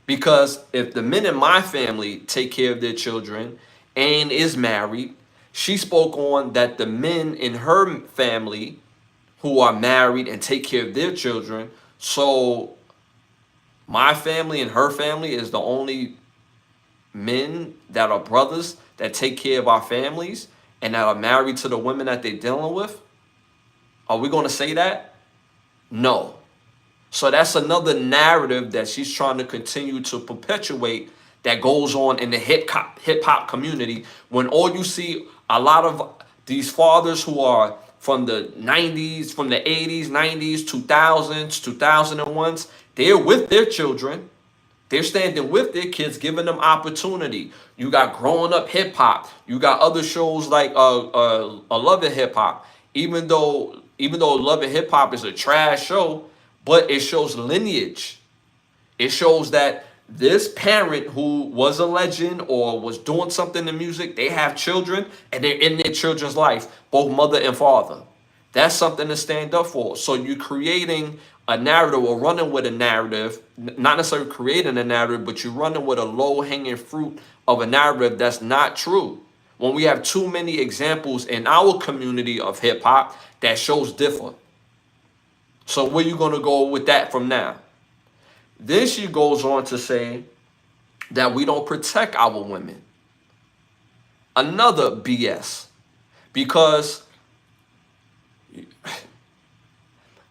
Because if the men in my family take care of their children and is married, she spoke on that the men in her family who are married and take care of their children. So my family and her family is the only men that are brothers that take care of our families and that are married to the women that they're dealing with. Are we going to say that? No. So that's another narrative that she's trying to continue to perpetuate that goes on in the hip hop community, when all you see a lot of these fathers who are from the 90s, from the 80s, 90s, 2000s, 2001s, they're with their children. They're standing with their kids, giving them opportunity. You got Growing Up Hip Hop. You got other shows like Love and Hip Hop. Even though Love and Hip Hop is a trash show, but it shows lineage. It shows that this parent who was a legend or was doing something in music, they have children and they're in their children's life, both mother and father. That's something to stand up for. So you're creating a narrative or running with a narrative, not necessarily creating a narrative, but you're running with a low-hanging fruit of a narrative that's not true. When we have too many examples in our community of hip-hop that shows different. So where you going to go with that from now? Then she goes on to say that we don't protect our women. Another BS. Because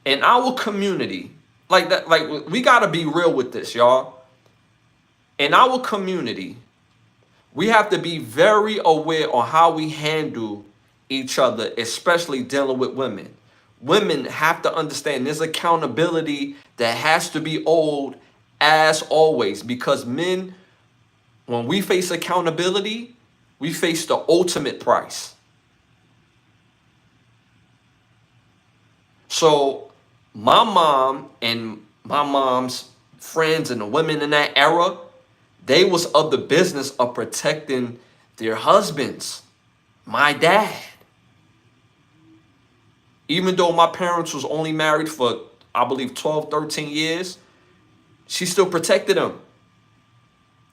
in our community, like we got to be real with this, y'all. In our community, we have to be very aware on how we handle each other, especially dealing with women. women have to understand there's accountability that has to be owed as always, because men, when we face accountability, we face the ultimate price. So my mom and my mom's friends and the women in that era, they was of the business of protecting their husbands. My dad. Even though my parents was only married for, I believe, 12, 13 years, she still protected them.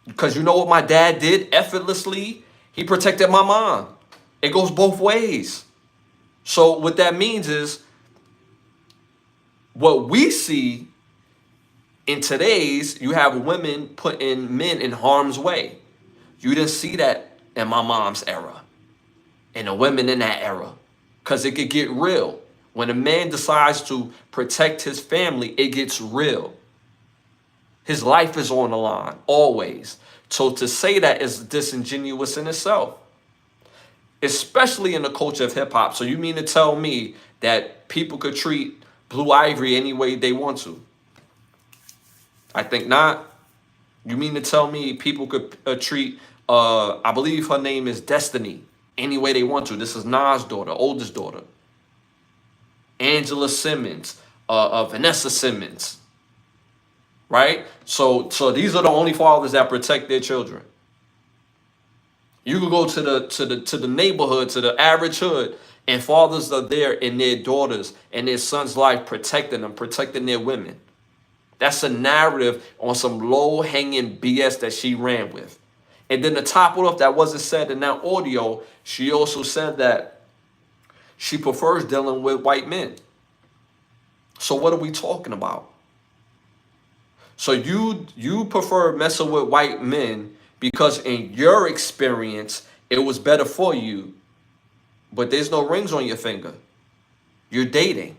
Because you know what my dad did effortlessly? He protected my mom. It goes both ways. So what that means is, what we see in today's, you have women putting men in harm's way. You didn't see that in my mom's era and the women in that era, because it could get real. When a man decides to protect his family, it gets real. His life is on the line, always. So to say that is disingenuous in itself, especially in the culture of hip hop. So you mean to tell me that people could treat Blue Ivory any way they want to? I think not. You mean to tell me people could treat, I believe her name is Destiny, any way they want to? This is Nas' daughter, oldest daughter. Angela Simmons, Vanessa Simmons, right? So these are the only fathers that protect their children. You could go to the neighborhood, to the average hood, and fathers are there in their daughters and their sons' life, protecting them, protecting their women. That's a narrative on some low-hanging BS that she ran with. And then to top it off, that wasn't said in that audio, she also said that she prefers dealing with white men. So what are we talking about? So you prefer messing with white men because in your experience, it was better for you, but there's no rings on your finger. You're dating.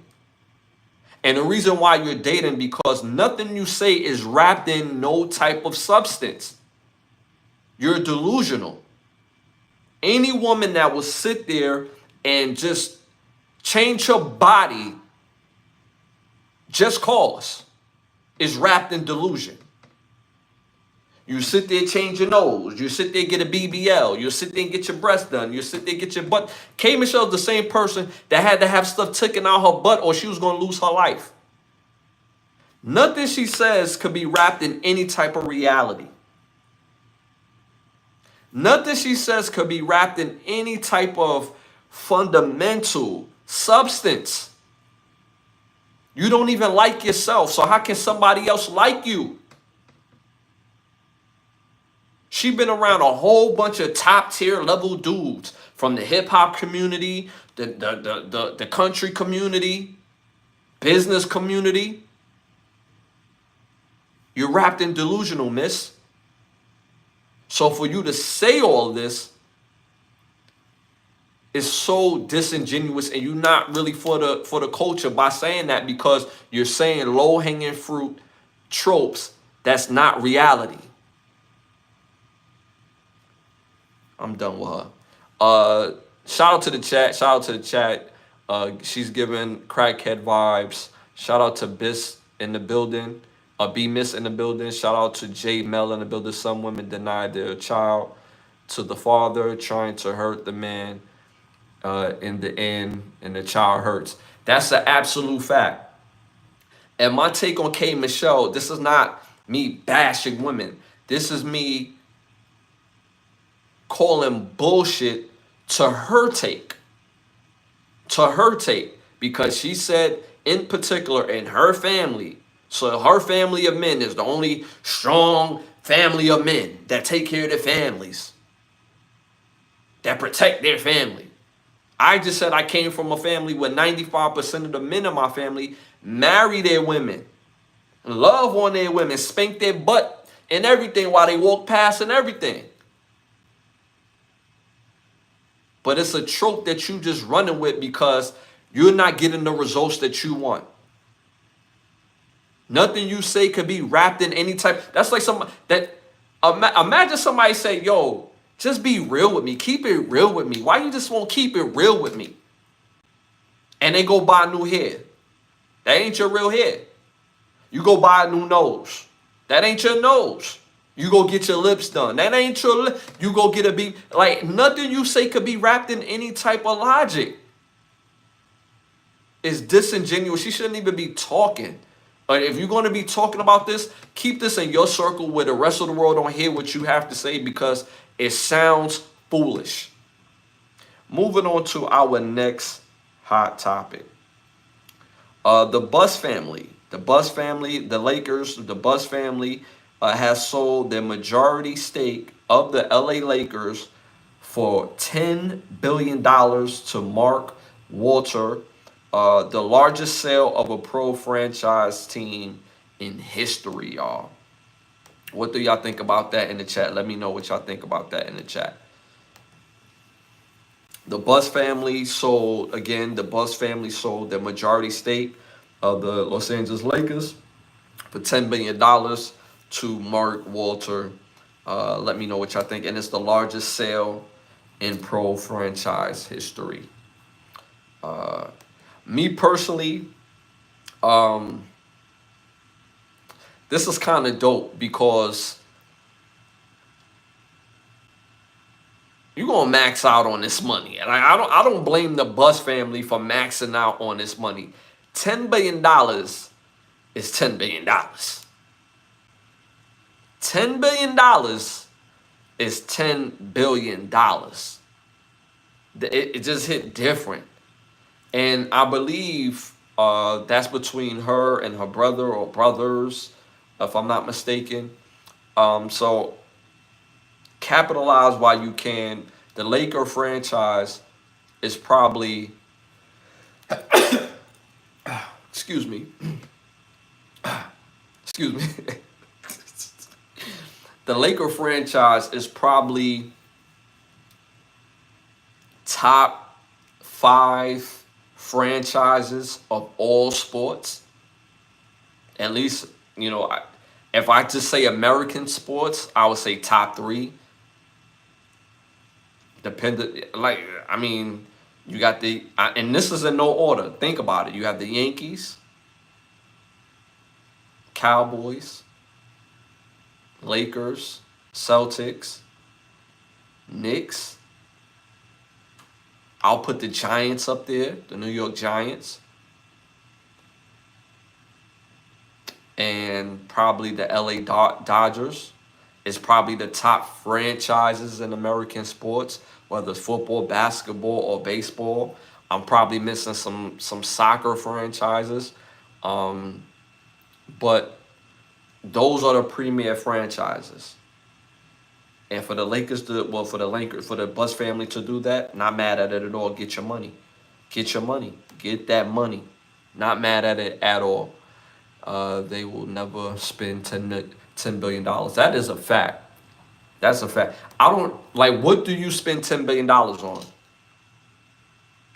And the reason why you're dating, because nothing you say is wrapped in no type of substance. You're delusional. Any woman that will sit there and just change her body just cause is wrapped in delusion. You sit there, change your nose. You sit there, get a BBL. You sit there and get your breasts done. You sit there, get your butt. K. Michelle's the same person that had to have stuff taken out her butt or she was going to lose her life. Nothing she says could be wrapped in any type of reality. Nothing she says could be wrapped in any type of fundamental substance. You don't even like yourself, so how can somebody else like you? She's been around a whole bunch of top tier level dudes from the hip hop community, the country community, business community. You're wrapped in delusional, miss. So for you to say all this is so disingenuous, and you're not really for the culture by saying that, because you're saying low-hanging fruit tropes that's not reality. I'm done with her. Shout out to the chat. Shout out to the chat. She's giving crackhead vibes. Shout out to Bis in the building. B Miss in the building. Shout out to J Mel in the building. Some women deny their child to the father, trying to hurt the man in the end, and the child hurts. That's an absolute fact. And my take on K. Michelle, this is not me bashing women. This is me calling bullshit to her take. To her take. Because she said, in particular, in her family, so her family of men is the only strong family of men that take care of their families, that protect their family. I just said I came from a family where 95% of the men in my family marry their women, love on their women, spank their butt and everything while they walk past and everything. But it's a trope that you just running with because you're not getting the results that you want. Nothing you say could be wrapped in any type. That's like imagine somebody say, yo, just be real with me. Keep it real with me. Why you just won't keep it real with me? and they go buy new hair. That ain't your real hair. You go buy a new nose. That ain't your nose. You go get your lips done. That ain't your lip. You go get a beat. Like, nothing you say could be wrapped in any type of logic. It's disingenuous. She shouldn't even be talking. But if you're going to be talking about this, keep this in your circle where the rest of the world don't hear what you have to say because it sounds foolish. Moving on to our next hot topic. The Buss family. The Buss family, the Lakers, the Buss family has sold their majority stake of the LA Lakers for $10 billion to Mark Walter, the largest sale of a pro franchise team in history, y'all. What do y'all think about that in the chat? Let me know what y'all think about that in the chat. The Buss family sold, again, the Buss family sold their majority stake of the Los Angeles Lakers for $10 billion to Mark Walter. Let me know what y'all think. And it's the largest sale in pro franchise history. Me personally, this is kind of dope because you're gonna max out on this money, and I don't blame the Buss family for maxing out on this money. $10 billion is $10 billion. $10 billion is $10 billion. It just hit different. And I believe that's between her and her brother or brothers, if I'm not mistaken. So capitalize while you can. The Laker franchise is probably, excuse me, excuse me. The Laker franchise is probably top 5 franchises of all sports. At least, you know, if I just say American sports, I would say top 3. Like, I mean, you got the, and this is in no order. Think about it. You have the Yankees, Cowboys, Lakers, Celtics, Knicks. I'll put the Giants up there, the New York Giants. And probably the LA Dodgers is probably the top franchises in American sports, whether it's football, basketball, or baseball. I'm probably missing some soccer franchises. But those are the premier franchises. And for the Lakers to, well, for the Buss family to do that, not mad at it at all. Get your money. Get your money. Get that money. Not mad at it at all. They will never spend $10 billion. That is a fact. That's a fact. I don't, like, what do you spend $10 billion on?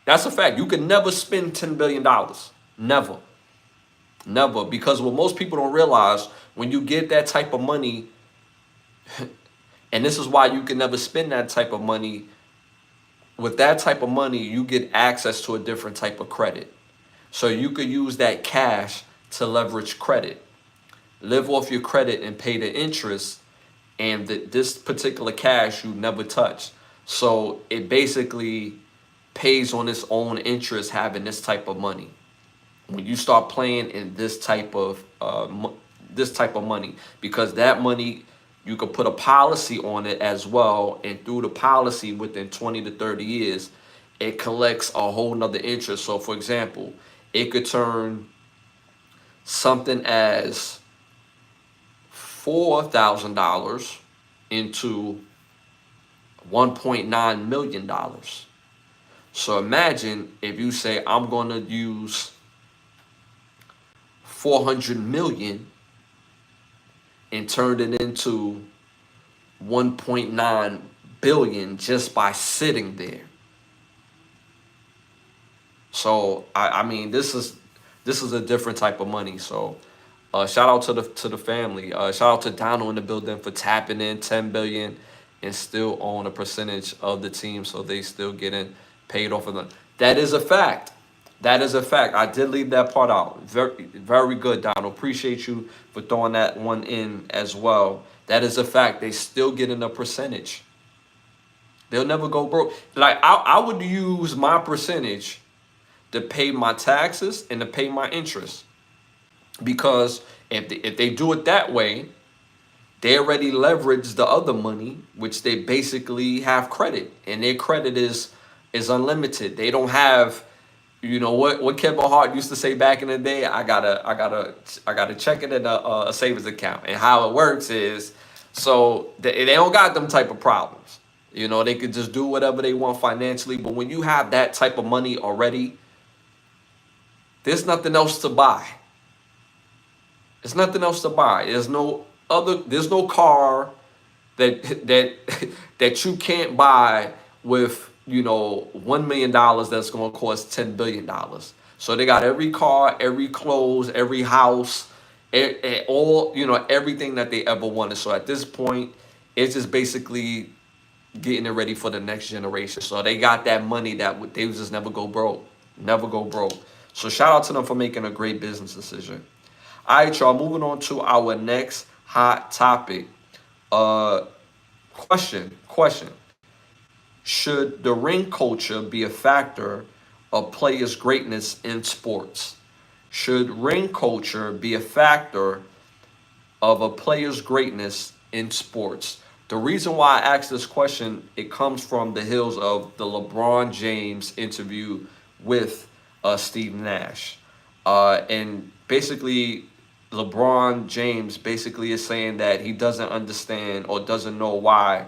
That's a fact. You can never spend $10 billion. Never. Never. Because what most people don't realize, when you get that type of money, and this is why you can never spend that type of money, with that type of money, you get access to a different type of credit. So you could use that cash to leverage credit. Live off your credit and pay the interest, and this particular cash you never touch. So it basically pays on its own interest having this type of money. When you start playing in this type of money, because that money, you could put a policy on it as well, and through the policy within 20 to 30 years, it collects a whole nother interest. So for example, it could turn something as $4,000 into $1.9 million. So imagine if you say, I'm going to use 400 million and turned it into 1.9 billion just by sitting there. So I mean, this is a different type of money. So shout out to the family. Shout out to Donald in the building for tapping in 10 billion and still own a percentage of the team, so they still getting paid off of them. That is a fact. That is a fact. I did leave that part out. Very, very good, Donald. Appreciate you for throwing that one in as well. That is a fact. They still getting a percentage. They'll never go broke. Like I would use my percentage to pay my taxes and to pay my interest, because if they do it that way, they already leverage the other money, which they basically have credit, and their credit is unlimited. They don't have, you know what Kevin Hart used to say back in the day. I got a checking and a savings account, and how it works is, so they don't got them type of problems. You know, they could just do whatever they want financially. But when you have that type of money already, there's nothing else to buy. There's nothing else to buy. There's no car that you can't buy with, $1 million that's gonna cost $10 billion. So they got every car, every clothes, every house, all, everything that they ever wanted. So at this point, it's just basically getting it ready for the next generation. So they got that money that they just never go broke. Never go broke. So shout out to them for making a great business decision. All right, y'all, moving on to our next hot topic. Question. Should the ring culture be a factor of players' greatness in sports? Should ring culture be a factor of a player's greatness in sports? The reason why I asked this question, it comes from the heels of the LeBron James interview with Steve Nash. And basically, LeBron James basically is saying that he doesn't understand or doesn't know why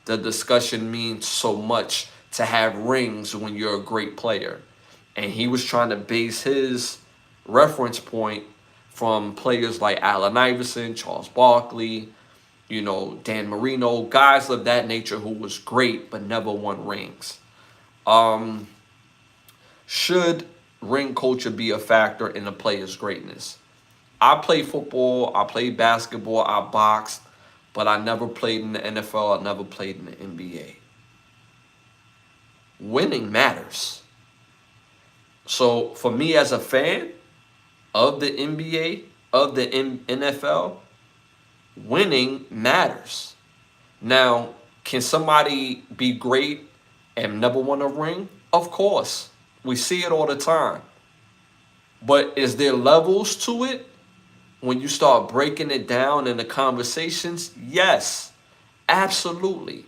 the discussion means so much to have rings when you're a great player. And he was trying to base his reference point from players like Allen Iverson, Charles Barkley, Dan Marino, guys of that nature who was great but never won rings. Should ring culture be a factor in a player's greatness? I play football, I play basketball, I boxed, but I never played in the NFL, I never played in the NBA. Winning matters. So for me as a fan of the NBA, of the NFL, winning matters. Now, can somebody be great and never win a ring? Of course. We see it all the time. But is there levels to it? When you start breaking it down in the conversations, yes, absolutely.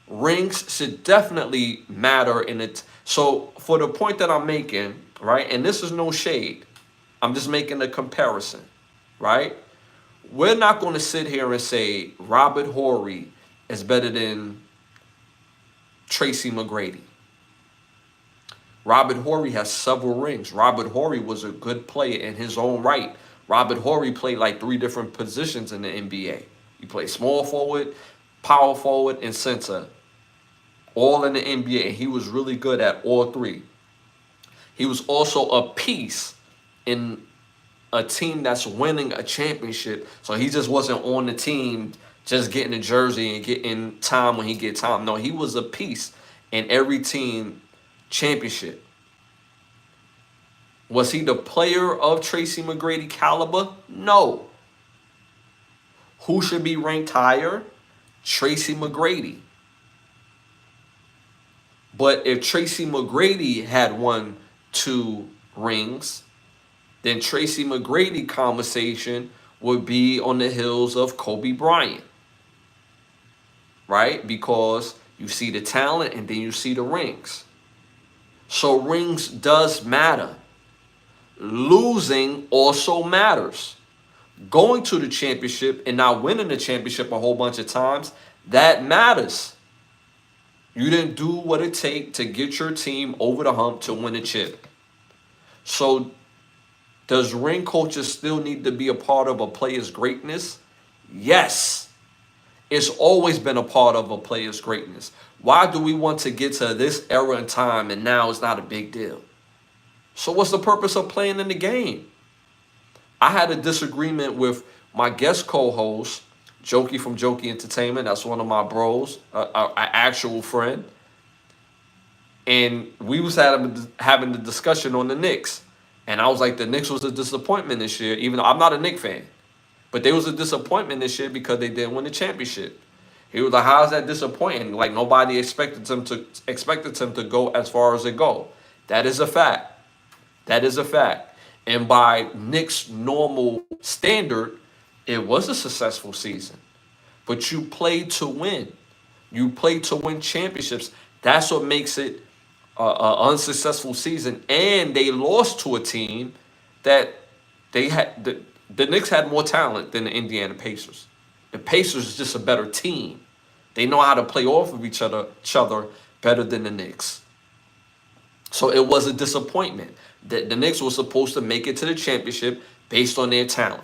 Rings should definitely matter in it. So for the point that I'm making, right, and this is no shade, I'm just making a comparison, right? We're not going to sit here and say Robert Horry is better than Tracy McGrady. Robert Horry has several rings. Robert Horry was a good player in his own right. Robert Horry played like 3 different positions in the NBA. He played small forward, power forward, and center. All in the NBA. And he was really good at all 3. He was also a piece in a team that's winning a championship. So he just wasn't on the team just getting a jersey and getting time when he get time. No, he was a piece in every team championship. Was he the player of Tracy McGrady caliber? No. Who should be ranked higher? Tracy McGrady. But if Tracy McGrady had won 2 rings, then Tracy McGrady conversation would be on the heels of Kobe Bryant. Right? Because you see the talent and then you see the rings. So rings does matter. Losing also matters. Going to the championship and not winning the championship a whole bunch of times, that matters. You didn't do what it takes to get your team over the hump to win a chip. So does ring culture still need to be a part of a player's greatness? Yes. It's always been a part of a player's greatness. Why do we want to get to this era in time and now it's not a big deal? So what's the purpose of playing in the game? I had a disagreement with my guest co-host, Jokey from Jokey Entertainment. That's one of my bros, an actual friend. And we was having the discussion on the Knicks. And I was like, the Knicks was a disappointment this year, even though I'm not a Knicks fan. But they was a disappointment this year because they didn't win the championship. He was like, "How's that disappointing? Like nobody expected them to go as far as they go." That is a fact. That is a fact. And by Knicks' normal standard, it was a successful season. But you played to win. You played to win championships. That's what makes it an unsuccessful season. And they lost to a team that they had. The Knicks had more talent than the Indiana Pacers. The Pacers is just a better team. They know how to play off of each other better than the Knicks. So it was a disappointment that the Knicks were supposed to make it to the championship based on their talent.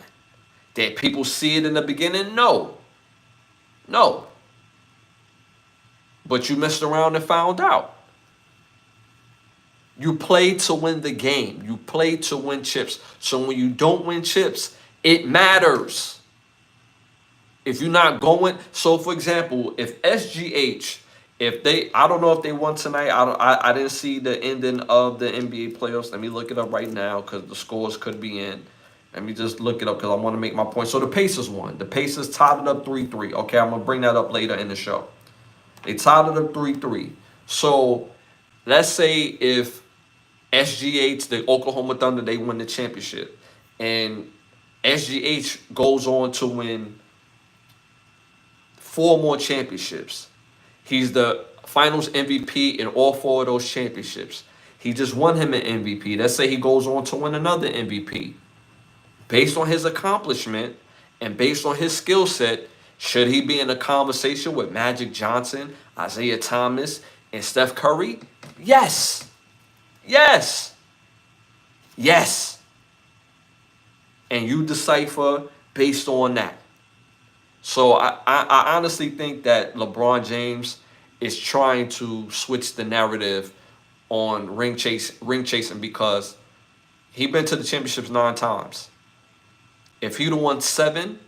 Did people see it in the beginning? No. No. But you messed around and found out. You played to win the game. You played to win chips. So when you don't win chips, it matters. If you're not going, so for example, if SGH, I don't know if they won tonight. I didn't see the ending of the NBA playoffs. Let me look it up right now because the scores could be in. Let me just look it up because I want to make my point. So the Pacers won. The Pacers tied it up 3-3. Okay, I'm going to bring that up later in the show. They tied it up 3-3. So let's say if SGH, the Oklahoma Thunder, they win the championship. And SGH goes on to win 4 more championships. He's the finals MVP in all 4 of those championships. He just won him an MVP. Let's say he goes on to win another MVP. Based on his accomplishment and based on his skill set, should he be in a conversation with Magic Johnson, Isaiah Thomas, and Steph Curry? Yes. Yes. Yes. And you decipher based on that. So I honestly think that LeBron James is trying to switch the narrative on ring chasing because he been to the championships 9 times. If he'd have won 7,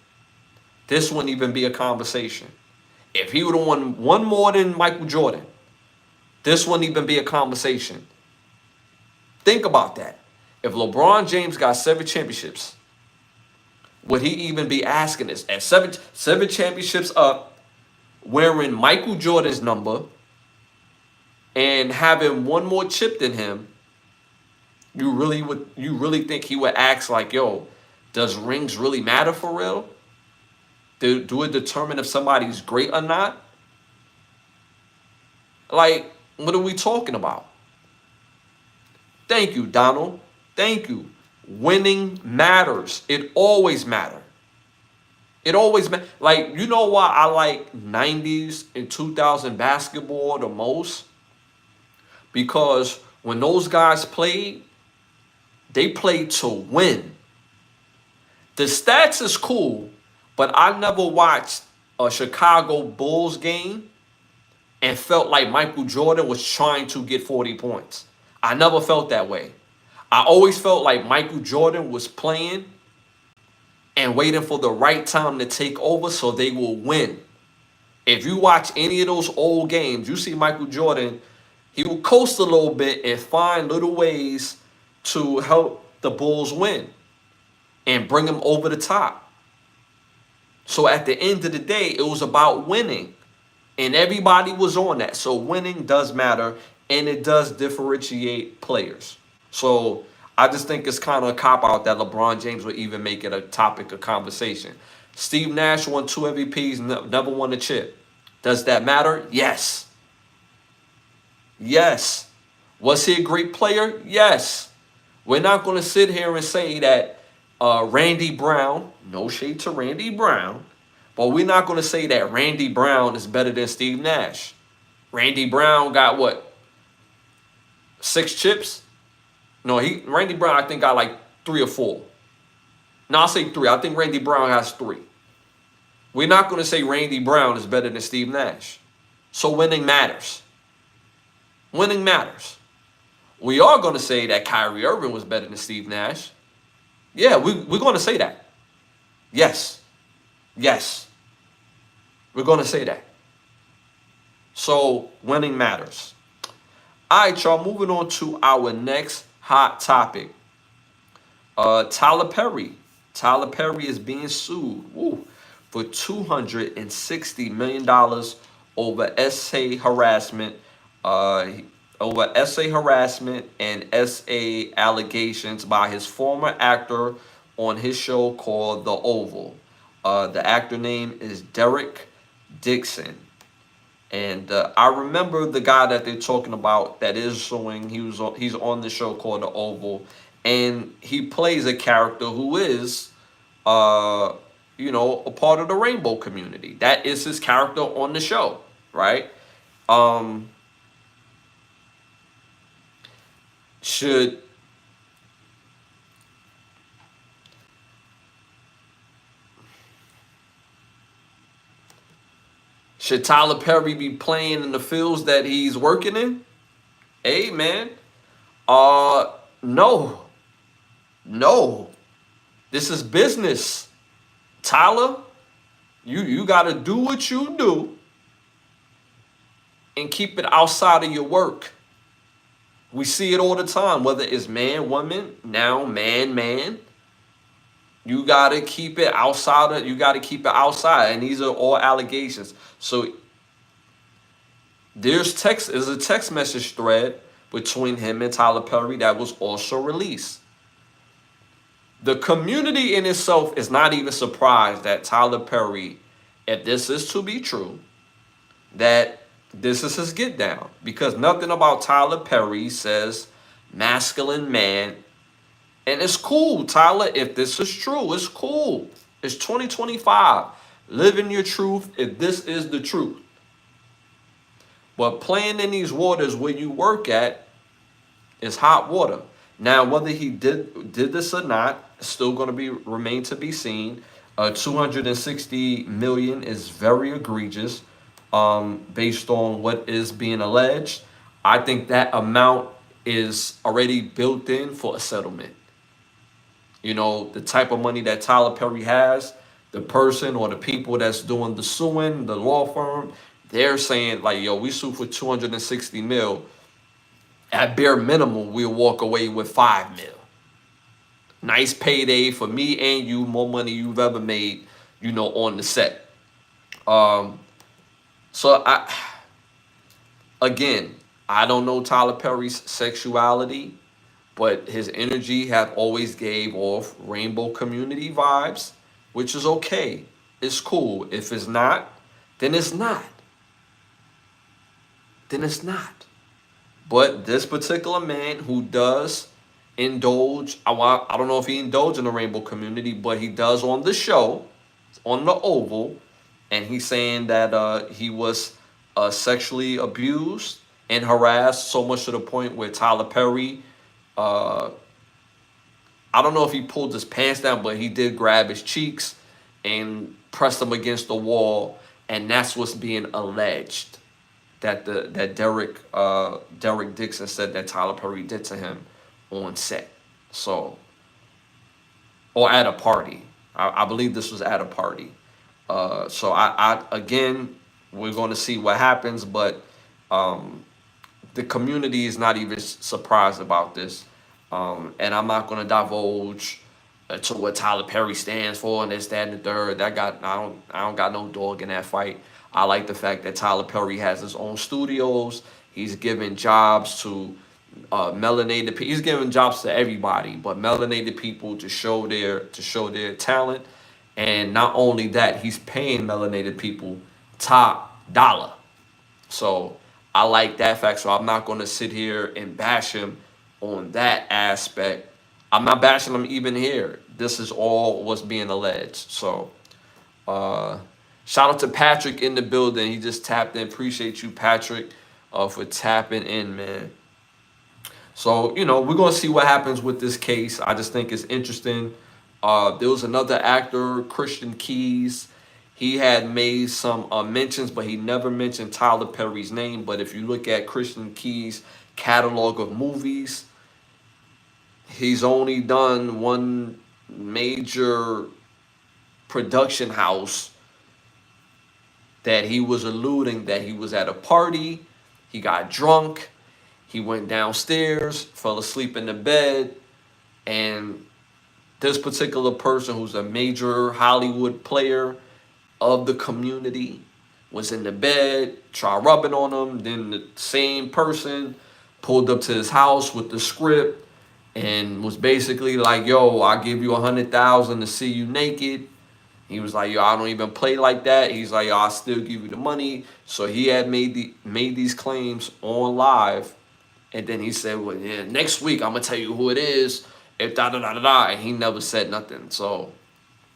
this wouldn't even be a conversation. If he would have won 1 more than Michael Jordan, this wouldn't even be a conversation. Think about that. If LeBron James got 7 championships, would he even be asking this? At 7 championships up, wearing Michael Jordan's number and having 1 more chip than him, you really think he would ask like, yo, does rings really matter for real? Do it determine if somebody's great or not? Like, what are we talking about? Thank you, Donald. Thank you. Winning matters. It always matters. It always matters. Like, you know why I like 90s and 2000 basketball the most? Because when those guys played, they played to win. The stats is cool, but I never watched a Chicago Bulls game and felt like Michael Jordan was trying to get 40 points. I never felt that way. I always felt like Michael Jordan was playing and waiting for the right time to take over so they will win. If you watch any of those old games, you see Michael Jordan, he will coast a little bit and find little ways to help the Bulls win and bring them over the top. So at the end of the day, it was about winning. And everybody was on that. So winning does matter, and it does differentiate players. So I just think it's kind of a cop-out that LeBron James would even make it a topic of conversation. Steve Nash won 2 MVPs, never won a chip. Does that matter? Yes. Yes. Was he a great player? Yes. We're not going to sit here and say that Randy Brown, no shade to Randy Brown, but we're not going to say that Randy Brown is better than Steve Nash. Randy Brown got what? 6 chips? No, Randy Brown I think got like 3 or 4. No, I'll say 3. I think Randy Brown has 3. We're not going to say Randy Brown is better than Steve Nash. So winning matters. Winning matters. We are going to say that Kyrie Irving was better than Steve Nash. Yeah, we're going to say that. Yes. Yes. We're going to say that. So winning matters. All right, y'all, moving on to our next hot topic. Tyler Perry. Tyler Perry is being sued for $260 million over essay harassment, uh, and essay allegations by his former actor on his show called The Oval. The actor name is Derek Dixon. And I remember the guy that they're talking about that is suing. He's on the show called The Oval, and he plays a character who is, uh, a part of the rainbow community. That is his character on the show, right? Um, should should Tyler Perry be playing in the fields that he's working in? Hey, man. No, no. This is business. Tyler, you got to do what you do and keep it outside of your work. We see it all the time, whether it's man, woman, now man, man. You got to keep it outside. You got to keep it outside. And these are all allegations. So there's a text message thread between him and Tyler Perry that was also released. The community in itself is not even surprised that Tyler Perry, if this is to be true, that this is his get down. Because nothing about Tyler Perry says masculine man. And it's cool, Tyler, if this is true. It's cool. It's 2025. Living your truth if this is the truth. But playing in these waters where you work at is hot water. Now, whether he did this or not, it's still going to remain to be seen. 260 million is very egregious, based on what is being alleged. I think that amount is already built in for a settlement. The type of money that Tyler Perry has, the person or the people that's doing the suing, the law firm, they're saying like, yo, we sue for 260 mil. At bare minimum, we'll walk away with 5 mil. Nice payday for me and you, more money you've ever made, on the set. So I don't know Tyler Perry's sexuality, but his energy have always gave off rainbow community vibes, which is okay. It's cool. If it's not, then it's not. Then it's not. But this particular man who does indulge, I don't know if he indulged in the rainbow community, but he does on the show, on the Oval, and he's saying that he was sexually abused and harassed so much to the point where Tyler Perry, I don't know if he pulled his pants down, but he did grab his cheeks and press them against the wall, and that's what's being alleged that Derek Dixon said that Tyler Perry did to him on set. So, or at a party. I believe this was at a party. So I again, we're going to see what happens, but the community is not even surprised about this. And I'm not going to divulge to what Tyler Perry stands for and this, that, and the third. I don't got no dog in that fight. I like the fact that Tyler Perry has his own studios. He's giving jobs to melanated people. He's giving jobs to everybody, but melanated people to show their talent. And not only that, he's paying melanated people top dollar. So I like that fact. So I'm not going to sit here and bash him on that aspect. I'm not bashing him even here. This is all what's being alleged. So shout out to Patrick in the building. He just tapped in. Appreciate you, Patrick, for tapping in, man. So, we're going to see what happens with this case. I just think it's interesting. There was another actor, Christian Keys. He had made some mentions, but he never mentioned Tyler Perry's name. But if you look at Christian Keys' catalog of movies, he's only done one major production house that he was alluding that he was at a party, he got drunk, He went downstairs, fell asleep in the bed, and this particular person who's a major Hollywood player of the community was in the bed, tried rubbing on him. Then the same person pulled up to his house with the script and was basically like, yo, I'll give you 100,000 to see you naked. He was like, yo, I don't even play like that. He's like, yo, I'll still give you the money. So he had made these claims on live. And then he said, well, yeah, next week I'm going to tell you who it is. If da da da da da. And he never said nothing. So,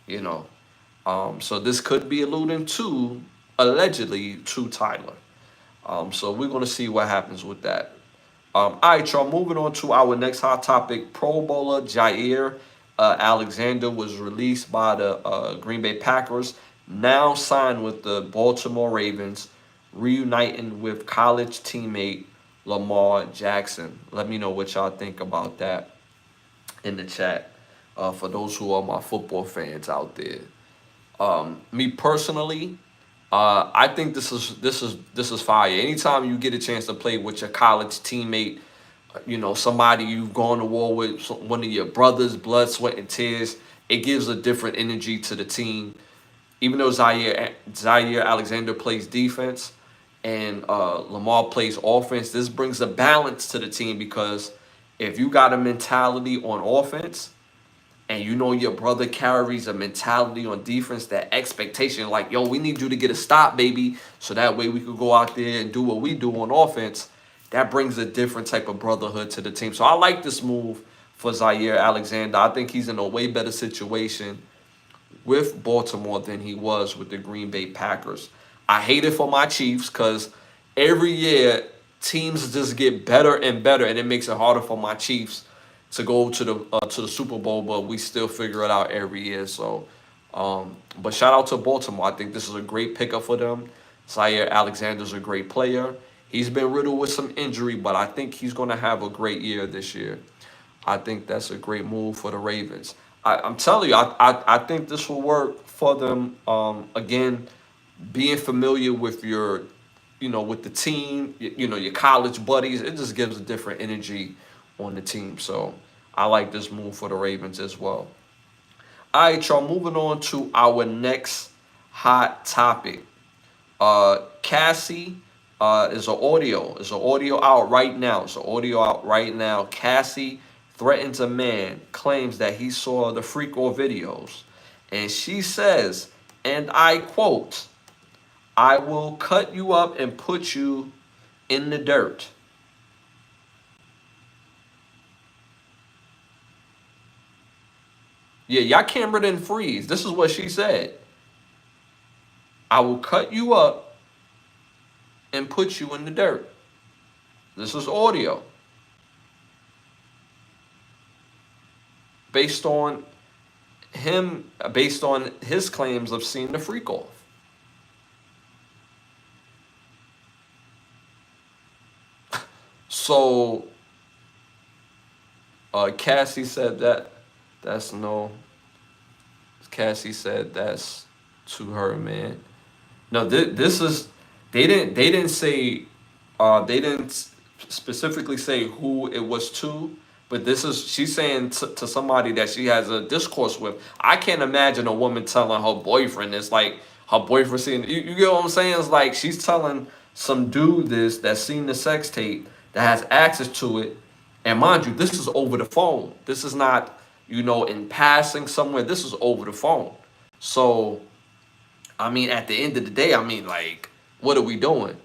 you know, so this could be alluding to, allegedly, to Tyler. So we're going to see what happens with that. All right, y'all, moving on to our next hot topic. Pro Bowler Jair Alexander was released by the Green Bay Packers, now signed with the Baltimore Ravens, reuniting with college teammate Lamar Jackson. Let me know what y'all think about that in the chat, for those who are my football fans out there. Me personally, I think this is fire. Anytime you get a chance to play with your college teammate, you know, somebody you've gone to war with, one of your brothers, blood, sweat, and tears, it gives a different energy to the team. Even though Jair Alexander plays defense and Lamar plays offense, this brings a balance to the team, because if you got a mentality on offense and you know your brother carries a mentality on defense, that expectation, like, yo, we need you to get a stop, baby, so that way we could go out there and do what we do on offense, that brings a different type of brotherhood to the team. So I like this move for Jair Alexander. I think he's in a way better situation with Baltimore than he was with the Green Bay Packers. I hate it for my Chiefs, because every year teams just get better and better, and it makes it harder for my Chiefs to go to the Super Bowl, but we still figure it out every year. So, but shout out to Baltimore. I think this is a great pickup for them. Jair Alexander's a great player. He's been riddled with some injury, but I think he's going to have a great year this year. I think that's a great move for the Ravens. I'm telling you, I think this will work for them. Again, being familiar with your, you know, with the team, you know, your college buddies, it just gives a different energy on the team. So I like this move for the Ravens as well. All right, y'all, moving on to our next hot topic. Cassie is an audio out right now. It's an audio out right now. Cassie threatens a man, claims that he saw the freak or videos. And she says, and I quote, "I will cut you up and put you in the dirt." Yeah, y'all camera didn't freeze. This is what she said. "I will cut you up and put you in the dirt." This is audio. Based on his claims of seeing the freak off. So Cassie said Cassie said that's to her, man. No, this is, they didn't say, they didn't specifically say who it was to, but this is, she's saying to somebody that she has a discourse with. I can't imagine a woman telling her boyfriend this, like her boyfriend seeing, you get what I'm saying? It's like she's telling some dude this that's seen the sex tape, that has access to it. And mind you, this is over the phone. This is not, you know, in passing somewhere. This is over the phone. So, I mean, at the end of the day, I mean, like, what are we doing?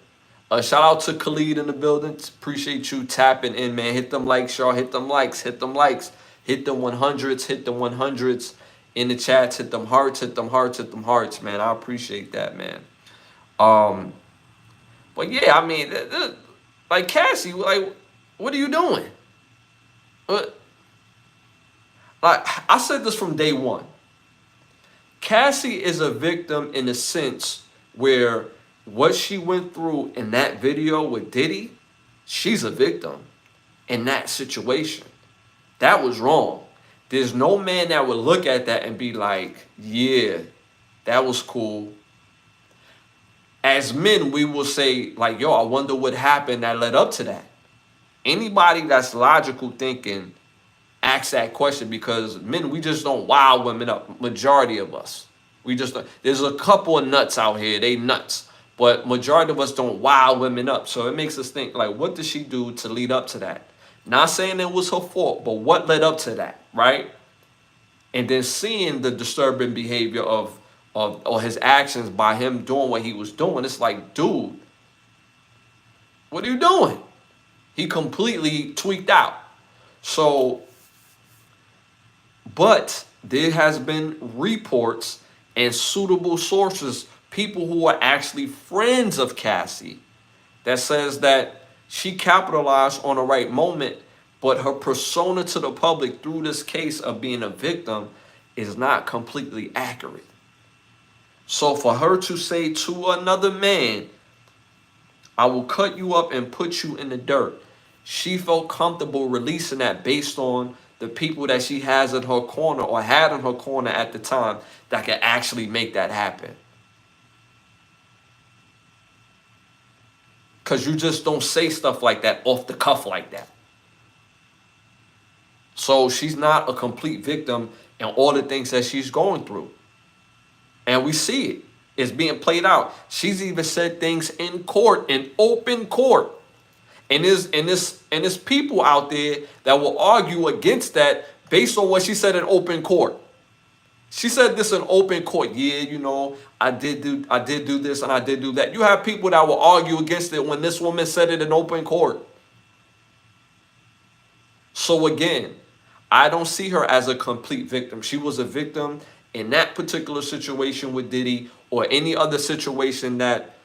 Shout out to Khalid in the building. Appreciate you tapping in, man. Hit them likes, y'all. Hit them likes. Hit them likes. Hit them 100s. Hit them 100s in the chats. Hit them hearts. Hit them hearts. Hit them hearts, man. I appreciate that, man. But yeah, I mean, like, Cassie, like, what are you doing? What? Like, I said this from day one. Cassie is a victim in a sense where what she went through in that video with Diddy, she's a victim in that situation. That was wrong. There's no man that would look at that and be like, yeah, that was cool. As men, we will say, like, yo, I wonder what happened that led up to that. Anybody that's logical thinking, ask that question, because men, we just don't wow women up. Majority of us, we just don't. There's a couple of nuts out here, they nuts, but majority of us don't wow women up. So it makes us think, like, what did she do to lead up to that? Not saying it was her fault, but what led up to that, right? And then seeing the disturbing behavior of or his actions by him doing what he was doing, it's like, dude, what are you doing? He completely tweaked out. So, but there has been reports and suitable sources, people who are actually friends of Cassie, that says that she capitalized on the right moment, but her persona to the public through this case of being a victim is not completely accurate. So for her to say to another man, I will cut you up and put you in the dirt, she felt comfortable releasing that based on the people that she has in her corner or had in her corner at the time that could actually make that happen. Because you just don't say stuff like that off the cuff like that. So she's not a complete victim in all the things that she's going through. And we see it. It's being played out. She's even said things in court, in open court. And there's people out there that will argue against that based on what she said in open court. She said this in open court. Yeah, you know, I did do this and I did do that. You have people that will argue against it when this woman said it in open court. So again, I don't see her as a complete victim. She was a victim in that particular situation with Diddy or any other situation that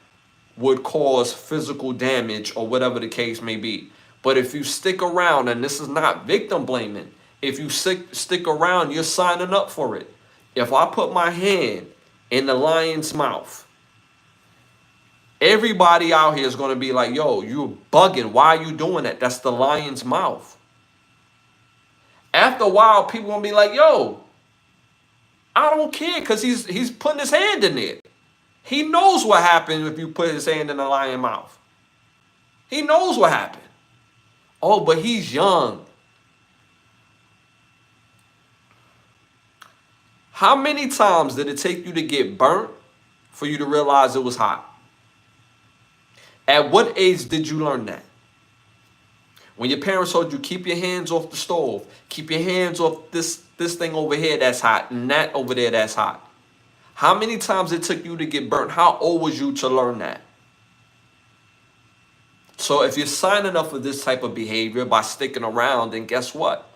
would cause physical damage or whatever the case may be. But if you stick around, and this is not victim blaming, if you stick around, you're signing up for it. If I put my hand in the lion's mouth, everybody out here is going to be like, yo, you're bugging. Why are you doing that? That's the lion's mouth. After a while, people going to be like, yo, I don't care, because he's putting his hand in there. He knows what happens if you put his hand in the lion's mouth. He knows what happened. Oh, but he's young. How many times did it take you to get burnt for you to realize it was hot? At what age did you learn that? When your parents told you, keep your hands off the stove, keep your hands off this thing over here that's hot, and that over there that's hot. How many times it took you to get burnt? How old was you to learn that? So if you're signing up for this type of behavior by sticking around, then guess what?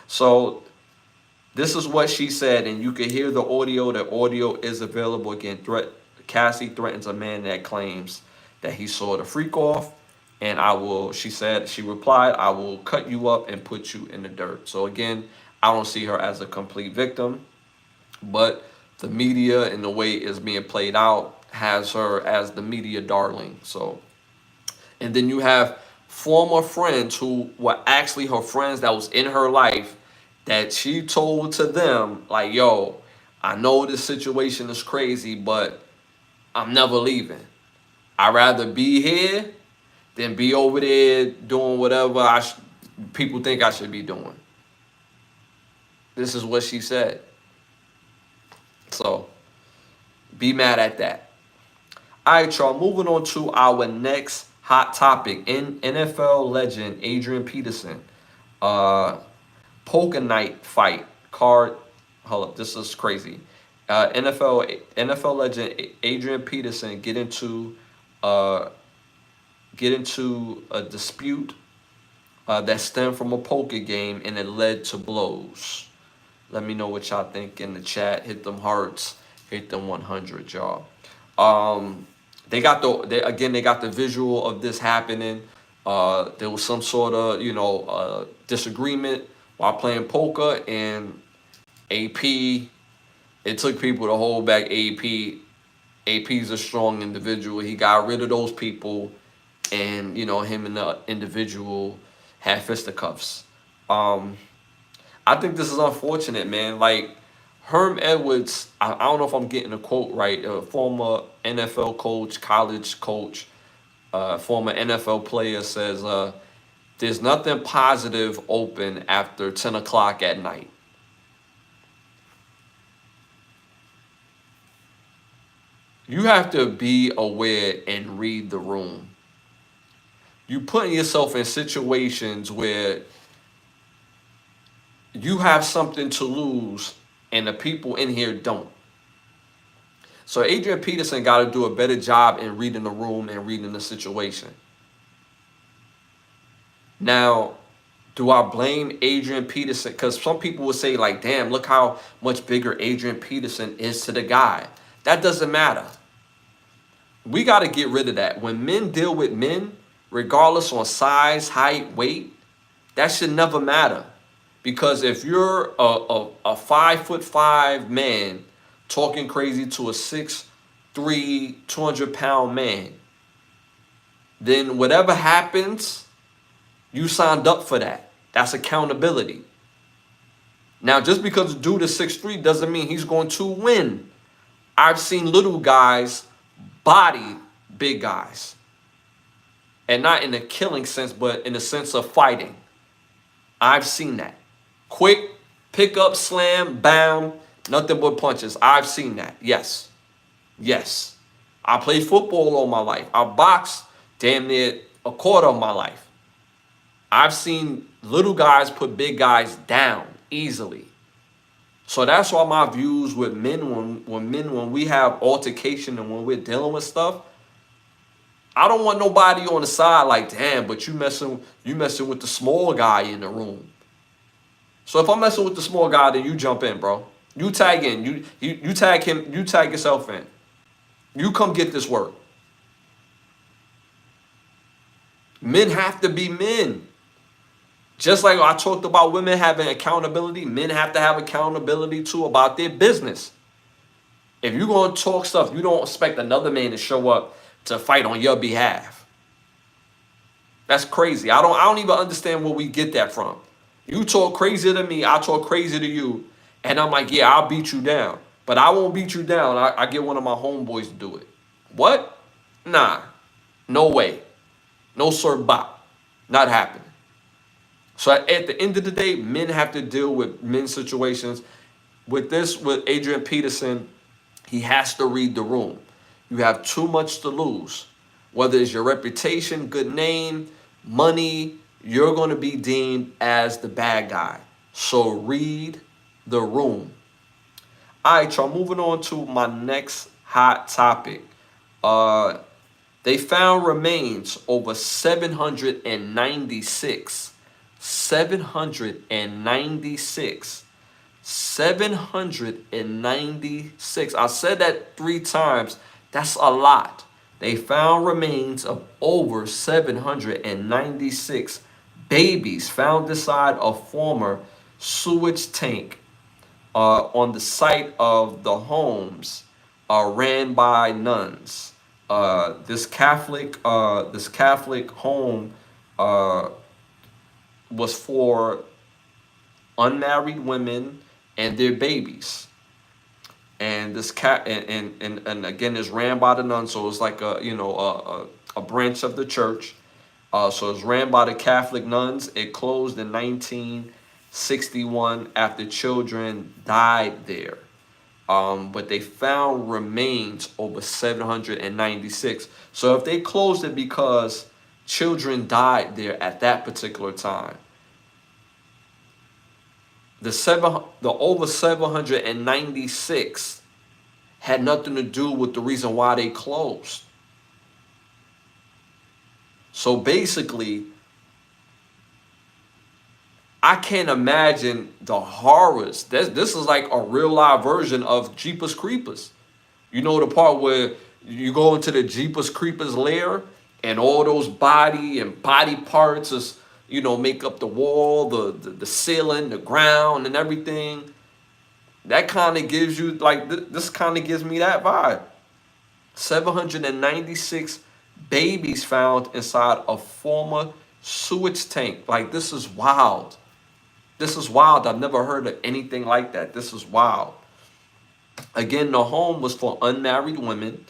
So this is what she said, and you can hear the audio. The audio is available. Again, Cassie threatens a man that claims that he saw the freak off, and she replied, I will cut you up and put you in the dirt. So again, I don't see her as a complete victim, but the media and the way it's being played out has her as the media darling. So, and then you have former friends who were actually her friends that was in her life, that she told to them, like, yo, I know this situation is crazy, but I'm never leaving. I'd rather be here than be over there doing whatever people think I should be doing. This is what she said. So, be mad at that. All right, y'all, moving on to our next hot topic. In NFL legend Adrian Peterson, poker night fight card. Hold up, this is crazy. NFL legend Adrian Peterson get into a dispute that stemmed from a poker game, and it led to blows. Let me know what y'all think in the chat. Hit them hearts. Hit them 100, y'all. They got the visual of this happening. There was some sort of disagreement while playing poker, and AP. It took people to hold back AP. AP's a strong individual. He got rid of those people, and him and the individual had fisticuffs. I think this is unfortunate, man. Like, Herm Edwards, I don't know if I'm getting the quote right, a former NFL coach, college coach, Former NFL player says, there's nothing positive open after 10 o'clock at night. You have to be aware and read the room. You putting yourself in situations where you have something to lose and the people in here don't. So Adrian Peterson got to do a better job in reading the room and reading the situation. Now, do I blame Adrian Peterson? Because some people will say, like, damn, look how much bigger Adrian Peterson is to the guy. That doesn't matter. We got to get rid of that. When men deal with men, regardless on size, height, weight, that should never matter. Because if you're a 5'5" man talking crazy to a 6'3", 200-pound man, then whatever happens, you signed up for that. That's accountability. Now, just because a dude is 6'3" doesn't mean he's going to win. I've seen little guys body big guys. And not in a killing sense, but in the sense of fighting. I've seen that. Quick, pick up, slam, bam, nothing but punches. I've seen that. Yes. Yes. I played football all my life. I boxed damn near a quarter of my life. I've seen little guys put big guys down easily. So that's why my views with men, when we have altercation and when we're dealing with stuff, I don't want nobody on the side like, damn, but you messing with the small guy in the room. So if I'm messing with the small guy, then you jump in, bro. You tag in. You tag him. You tag yourself in. You come get this work. Men have to be men. Just like I talked about women having accountability, men have to have accountability too about their business. If you're going to talk stuff, you don't expect another man to show up to fight on your behalf. That's crazy. I don't even understand where we get that from. You talk crazy to me, I talk crazy to you, and I'm like, yeah, I'll beat you down. But I won't beat you down. I get one of my homeboys to do it. What? Nah. No way. No sir, bop. Not happening. So at the end of the day, men have to deal with men's situations. With Adrian Peterson, he has to read the room. You have too much to lose. Whether it's your reputation, good name, money, you're going to be deemed as the bad guy. So read the room. All right, y'all, moving on to my next hot topic. They found remains over 796. 796. 796. I said that 3 times. That's a lot. They found remains of over 796 babies found inside a former sewage tank on the site of the homes ran by nuns. This Catholic home was for unmarried women and their babies. And this and again is ran by the nuns, so it's like a branch of the church. So it's ran by the Catholic nuns. It closed in 1961 after children died there. But they found remains over 796. So if they closed it because children died there at that particular time, the over 796 had nothing to do with the reason why they closed. So basically, I can't imagine the horrors. This is like a real live version of Jeepers Creepers. You know the part where you go into the Jeepers Creepers lair and all those body parts is, make up the wall, the ceiling, the ground, and everything. That kind of gives you, like, this kind of gives me that vibe. 796 babies found inside a former sewage tank. Like, this is wild. This is wild. I've never heard of anything like that. This is wild. Again, the home was for unmarried women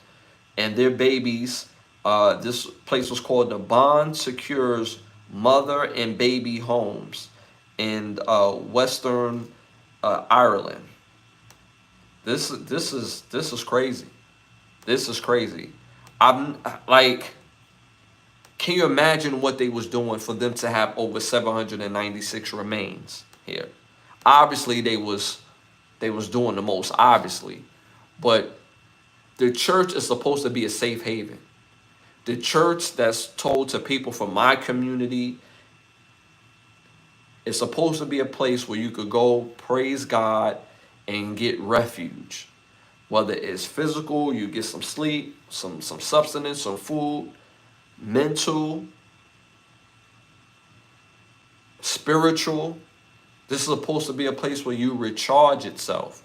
and their babies This place was called the Bond Secures Mother and Baby Homes in Western Ireland. This is crazy. This is crazy. I'm like, can you imagine what they was doing for them to have over 796 remains here? Obviously, they was doing the most, obviously, but the church is supposed to be a safe haven. The church that's told to people from my community is supposed to be a place where you could go praise God and get refuge. Whether it's physical, you get some sleep, some substance, some food, mental, spiritual. This is supposed to be a place where you recharge itself.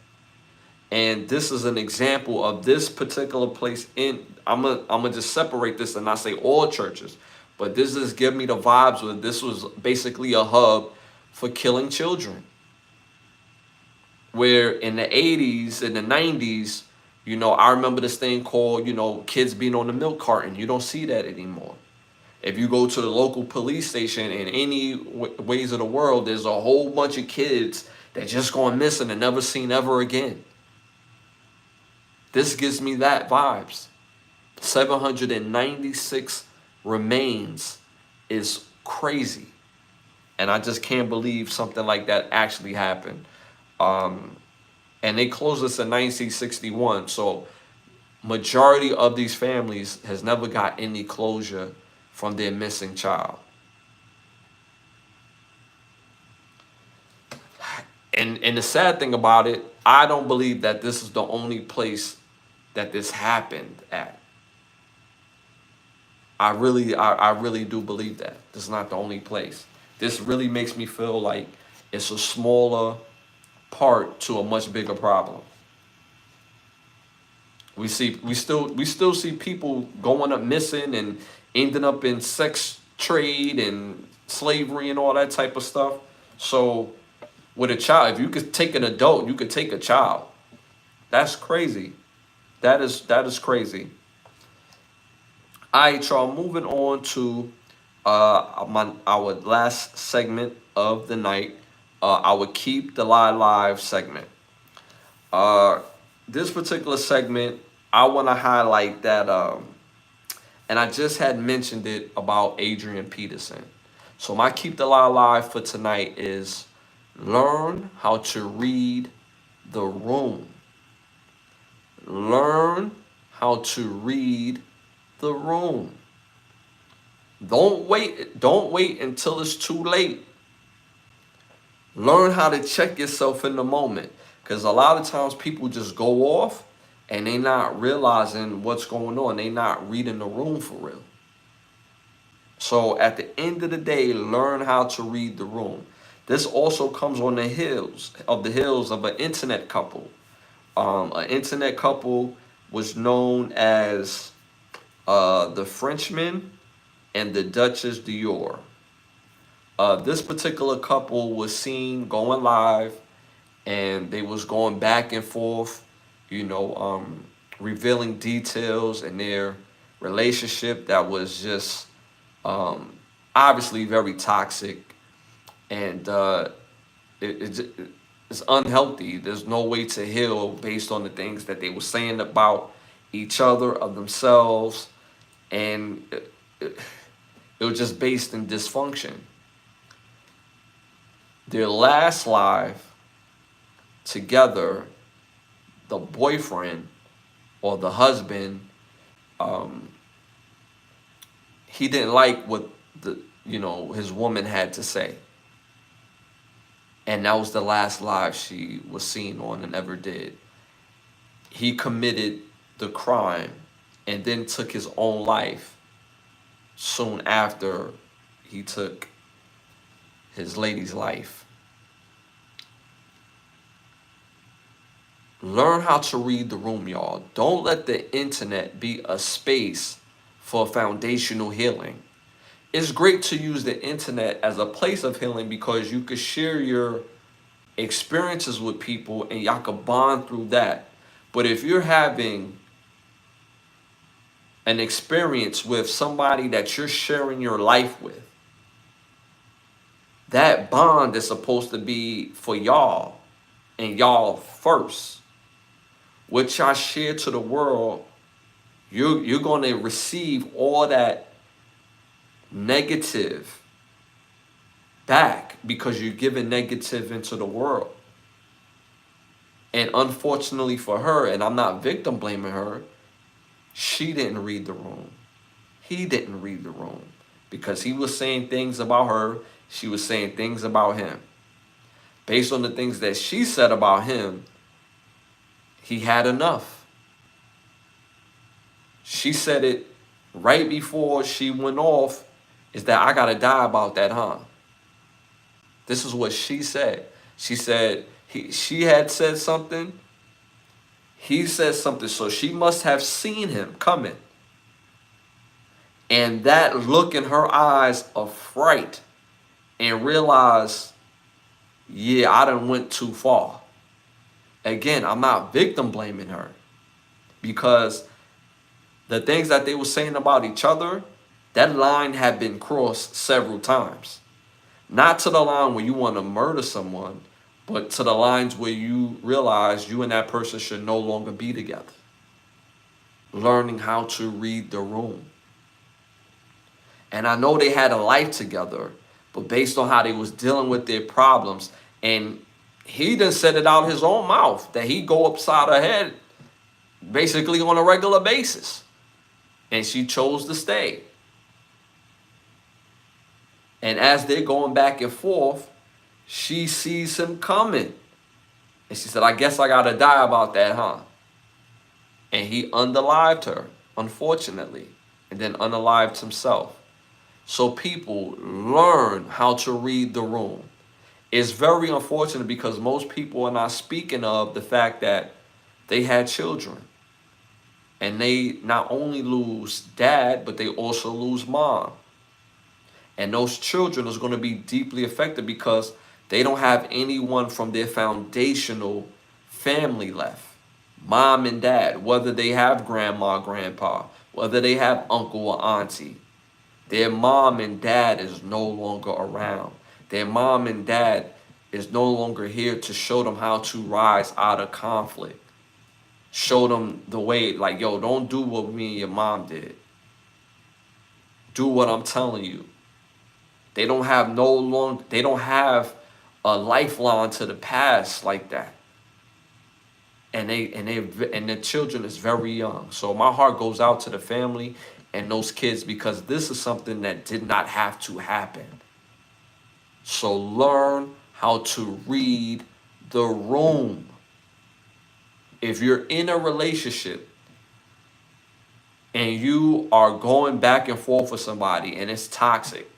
And this is an example of this particular place in, I'm gonna just separate this and not say all churches, but this is giving me the vibes where this was basically a hub for killing children. Where in the 80s, in the 90s, I remember this thing called, kids being on the milk carton. You don't see that anymore. If you go to the local police station in any ways of the world, there's a whole bunch of kids that just gone missing and never seen ever again. This gives me that vibes. 796 remains is crazy. And I just can't believe something like that actually happened. And they closed this in 1961. So majority of these families has never got any closure from their missing child. And the sad thing about it, I don't believe that this is the only place that this happened at. I really do believe that. This is not the only place. This really makes me feel like it's a smaller part to a much bigger problem. We still see people going up missing and ending up in sex trade and slavery and all that type of stuff. So with a child, if you could take an adult, you could take a child. That's crazy. That is crazy. All right, y'all. Moving on to our last segment of the night. Our Keep the Lie Live segment. This particular segment, I want to highlight that, and I just had mentioned it about Adrian Peterson. So my Keep the Lie Live for tonight is learn how to read the room. Learn how to read the room. Don't wait until it's too late. Learn how to check yourself in the moment. Because a lot of times people just go off and they not realizing what's going on. They not reading the room for real. So at the end of the day, learn how to read the room. This also comes on the heels of an internet couple. An internet couple was known as the Frenchman and the Duchess Dior. This particular couple was seen going live, and they was going back and forth, revealing details in their relationship that was just obviously very toxic, and it's unhealthy. There's no way to heal based on the things that they were saying about each other, of themselves, and it was just based in dysfunction. Their last live together, the boyfriend or the husband, he didn't like what his woman had to say. And that was the last live she was seen on and ever did. He committed the crime and then took his own life soon after he took his lady's life. Learn how to read the room, y'all. Don't let the internet be a space for foundational healing. It's great to use the internet as a place of healing because you could share your experiences with people and y'all could bond through that. But if you're having an experience with somebody that you're sharing your life with, that bond is supposed to be for y'all and y'all first. What y'all share to the world, you're going to receive all that negative back because you're giving negative into the world. And unfortunately for her, and I'm not victim blaming her, she didn't read the room. He didn't read the room because he was saying things about her. She was saying things about him. Based on the things that she said about him, he had enough. She said it right before she went off, is that I gotta die about that, huh? This is what she said. She said she had said something. He said something. So she must have seen him coming. And that look in her eyes of fright and realized, yeah, I done went too far. Again, I'm not victim blaming her because the things that they were saying about each other, that line had been crossed several times. Not to the line where you want to murder someone, but to the lines where you realize you and that person should no longer be together. Learning how to read the room. And I know they had a life together, but based on how they was dealing with their problems, and he done said it out his own mouth that he go upside her head basically on a regular basis. And she chose to stay. And as they're going back and forth, she sees him coming. And she said, I guess I gotta die about that, huh? And he unalived her, unfortunately, and then unalived himself. So people, learn how to read the room. It's very unfortunate because most people are not speaking of the fact that they had children. And they not only lose dad, but they also lose mom. And those children is going to be deeply affected because they don't have anyone from their foundational family left. Mom and dad, whether they have grandma, grandpa, whether they have uncle or auntie. Their mom and dad is no longer around. Their mom and dad is no longer here to show them how to rise out of conflict. Show them the way, like, yo, don't do what me and your mom did. Do what I'm telling you. They don't have a lifeline to the past like that. And the children is very young. So my heart goes out to the family and those kids because this is something that did not have to happen. So learn how to read the room. If you're in a relationship and you are going back and forth with somebody and it's toxic,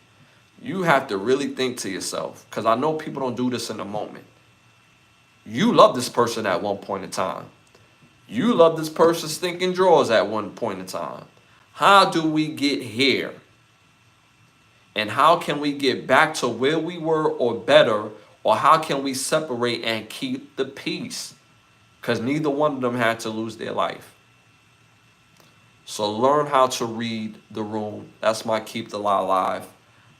you have to really think to yourself, because I know people don't do this in a moment. You love this person at one point in time. You love this person's stinking drawers at one point in time. How do we get here? And how can we get back to where we were or better? Or how can we separate and keep the peace? Because neither one of them had to lose their life. So learn how to read the room. That's my Keep the Lie Alive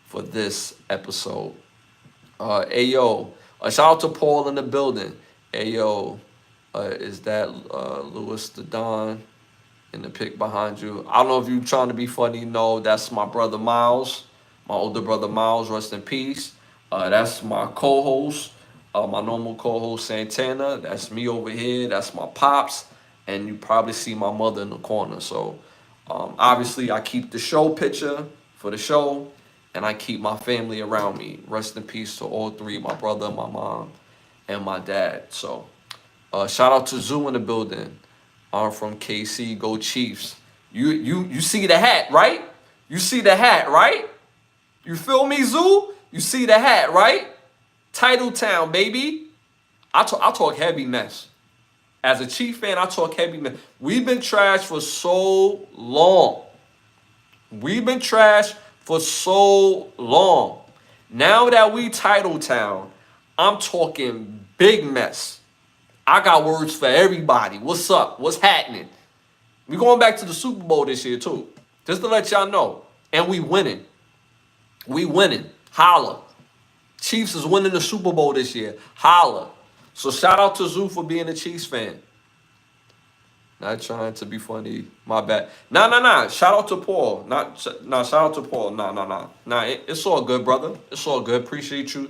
for this episode. Hey, yo, shout out to Paul in the building. Hey, yo, is that Louis the Don in the pic behind you? I don't know if you're trying to be funny. No, that's my brother Miles, my older brother Miles, rest in peace. That's my co-host, my normal co-host Santana. That's me over here. That's my pops. And you probably see my mother in the corner. So obviously I keep the show picture for the show. And I keep my family around me. Rest in peace to all three, my brother, my mom, and my dad. So shout out to Zoo in the building. I'm from KC, go Chiefs. You see the hat, right? You see the hat, right? You feel me, Zoo? You see the hat, right? Title Town, baby. I talk heavy mess. As a Chief fan, I talk heavy mess. We've been trashed for so long. We've been trashed for so long. Now that we Title Town, I'm talking big mess. I got words for everybody. What's up? What's happening? We going back to the Super Bowl this year too. Just to let y'all know. And we winning. We winning. Holla. Chiefs is winning the Super Bowl this year. Holla. So shout out to Zoo for being a Chiefs fan. Not trying to be funny. My bad. Nah. Shout out to Paul. Shout out to Paul. Nah. It's all good, brother. It's all good. Appreciate you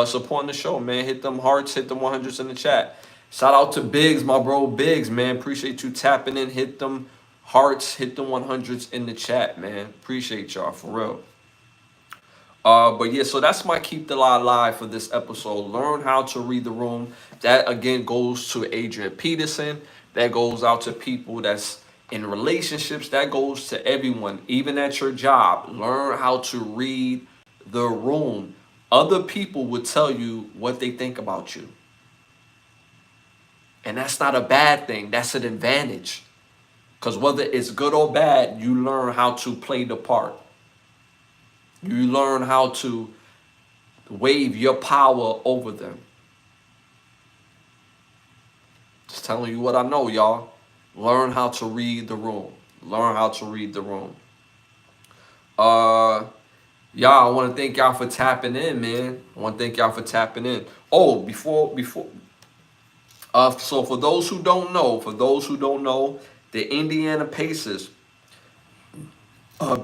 supporting the show, man. Hit them hearts, hit them 100s in the chat. Shout out to Biggs, my bro Biggs, man. Appreciate you tapping in. Hit them hearts, hit them 100s in the chat, man. Appreciate y'all for real. But yeah, so that's my Keep the Lie Live for this episode. Learn how to read the room. That again goes to Adrian Peterson. That goes out to people that's in relationships. That goes to everyone, even at your job. Learn how to read the room. Other people will tell you what they think about you. And that's not a bad thing. That's an advantage. Because whether it's good or bad, you learn how to play the part. You learn how to wave your power over them. Just telling you what I know, y'all. Learn how to read the room. Learn how to read the room. Y'all, I want to thank y'all for tapping in, man. I want to thank y'all for tapping in. Oh, so for those who don't know, the Indiana Pacers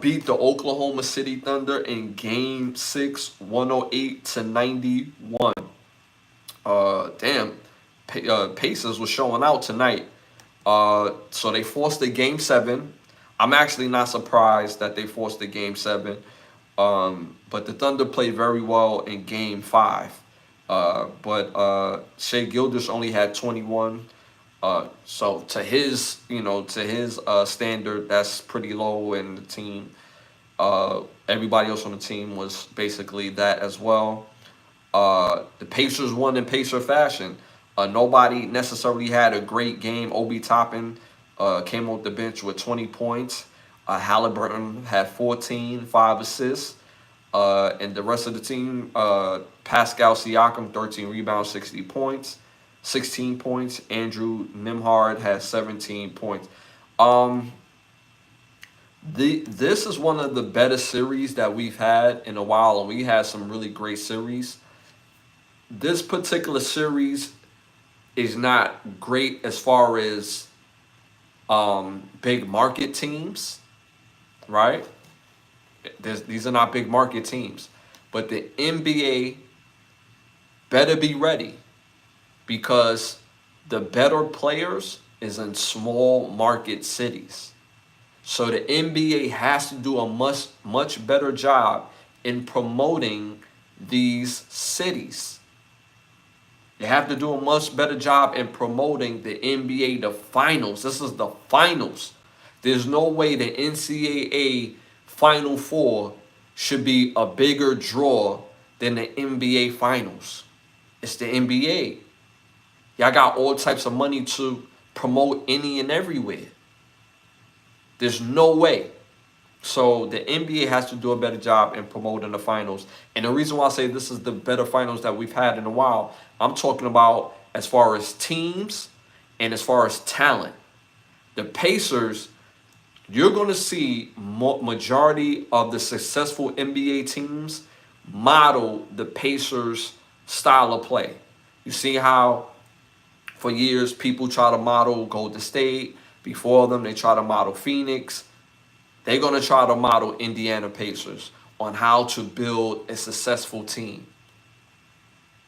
beat the Oklahoma City Thunder in Game 6, 108-91. Pacers was showing out tonight. So they forced the Game 7. I'm actually not surprised that they forced the Game 7. But the Thunder played very well in Game 5. But Shai Gilgeous only had 21. So to his standard, that's pretty low. And the team, everybody else on the team was basically that as well. The Pacers won in Pacer fashion. Nobody necessarily had a great game. Obi Toppin came off the bench with 20 points. Halliburton had 14, 5 assists. And the rest of the team, Pascal Siakam, 13 rebounds, 16 points. Andrew Nembhard has 17 points. This is one of the better series that we've had in a while, and we had some really great series. This particular series is not great as far as big market teams, right? These are not big market teams. But the NBA better be ready, because the better players is in small market cities. So the NBA has to do a much better job in promoting these cities. They have to do a much better job in promoting the NBA, the finals. This is the finals. There's no way the NCAA Final Four should be a bigger draw than the NBA Finals. It's the NBA. Y'all got all types of money to promote any and everywhere. There's no way. So the NBA has to do a better job in promoting the finals. And the reason why I say this is the better finals that we've had in a while, I'm talking about as far as teams and as far as talent. The Pacers, you're going to see majority of the successful NBA teams model the Pacers' style of play. You see how for years people try to model Golden State. Before them, they try to model Phoenix. They're going to try to model Indiana Pacers on how to build a successful team.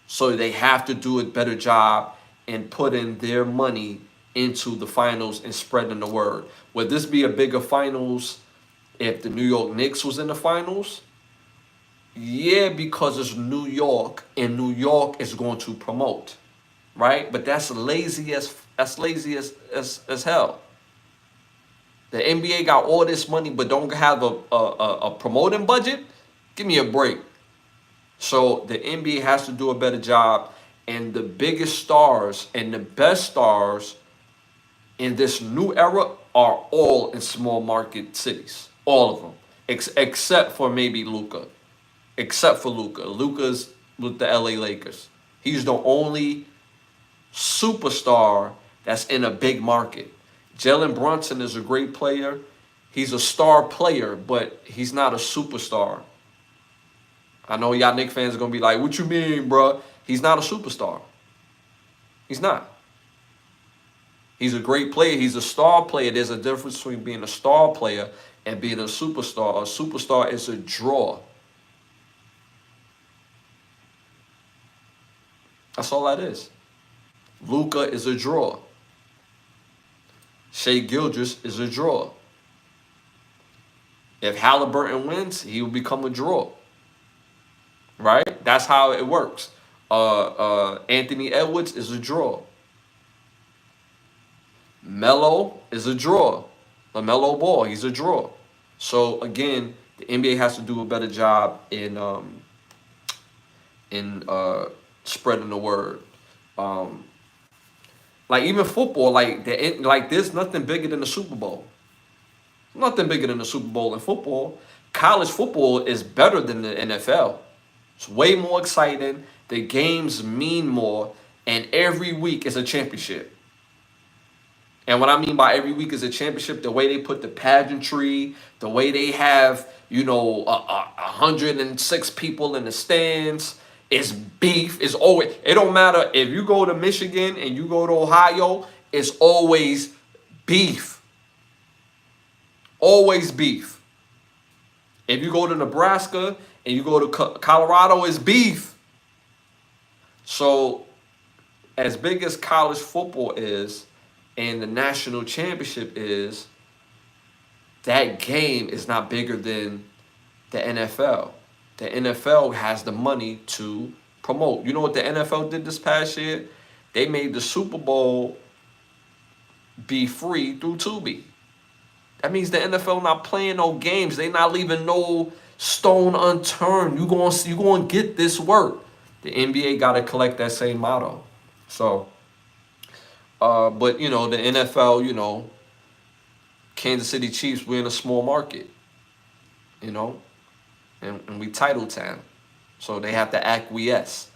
So they have to do a better job in putting their money into the finals and spreading the word. Would this be a bigger finals if the New York Knicks was in the finals? Yeah, because it's New York, and New York is going to promote, right? But that's lazy as hell. The NBA got all this money but don't have a promoting budget? Give me a break. So the NBA has to do a better job, and the biggest stars and the best stars in this new era are all in small market cities. All of them. Except for maybe Luka. Except for Luka. Luka's with the LA Lakers. He's the only superstar that's in a big market. Jalen Brunson is a great player. He's a star player, but he's not a superstar. I know y'all Knicks fans are gonna be like, "What you mean, bro?" He's not a superstar. He's not. He's a great player. He's a star player. There's a difference between being a star player and being a superstar. A superstar is a draw. That's all that is. Luka is a draw. Shai Gilgeous is a draw. If Halliburton wins, he will become a draw. Right? That's how it works. Anthony Edwards is a draw. Melo is a draw. LaMelo Ball, he's a draw. So again, the NBA has to do a better job in spreading the word. Like even football, like there's nothing bigger than the Super Bowl. Nothing bigger than the Super Bowl in football. College football is better than the NFL. It's way more exciting. The games mean more, and every week is a championship. And what I mean by every week is a championship, the way they put the pageantry, the way they have, 106 people in the stands, it's beef. It's always, it don't matter if you go to Michigan and you go to Ohio, it's always beef. Always beef. If you go to Nebraska and you go to Colorado, it's beef. So as big as college football is and the national championship is, that game is not bigger than the NFL. The NFL has the money to promote. You know what the NFL did this past year? They made the Super Bowl be free through Tubi. That means the NFL not playing no games. They not leaving no stone unturned. You gonna get this work. The NBA got to collect that same motto. So, but the NFL, Kansas City Chiefs, we're in a small market, and we title town, so they have to acquiesce.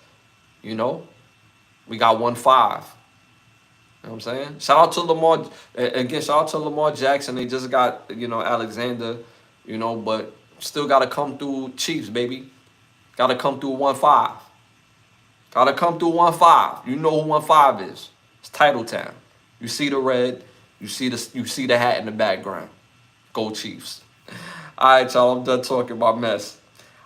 We got 1-5. You know what I'm saying? Shout out to Lamar again. Shout out to Lamar Jackson. They just got Alexander, but still got to come through Chiefs, baby. Got to come through 1-5. Got to come through 1-5. You know who 1-5 is? It's Title Town. You see the red. You see the hat in the background. Go Chiefs. All right, y'all. I'm done talking about mess.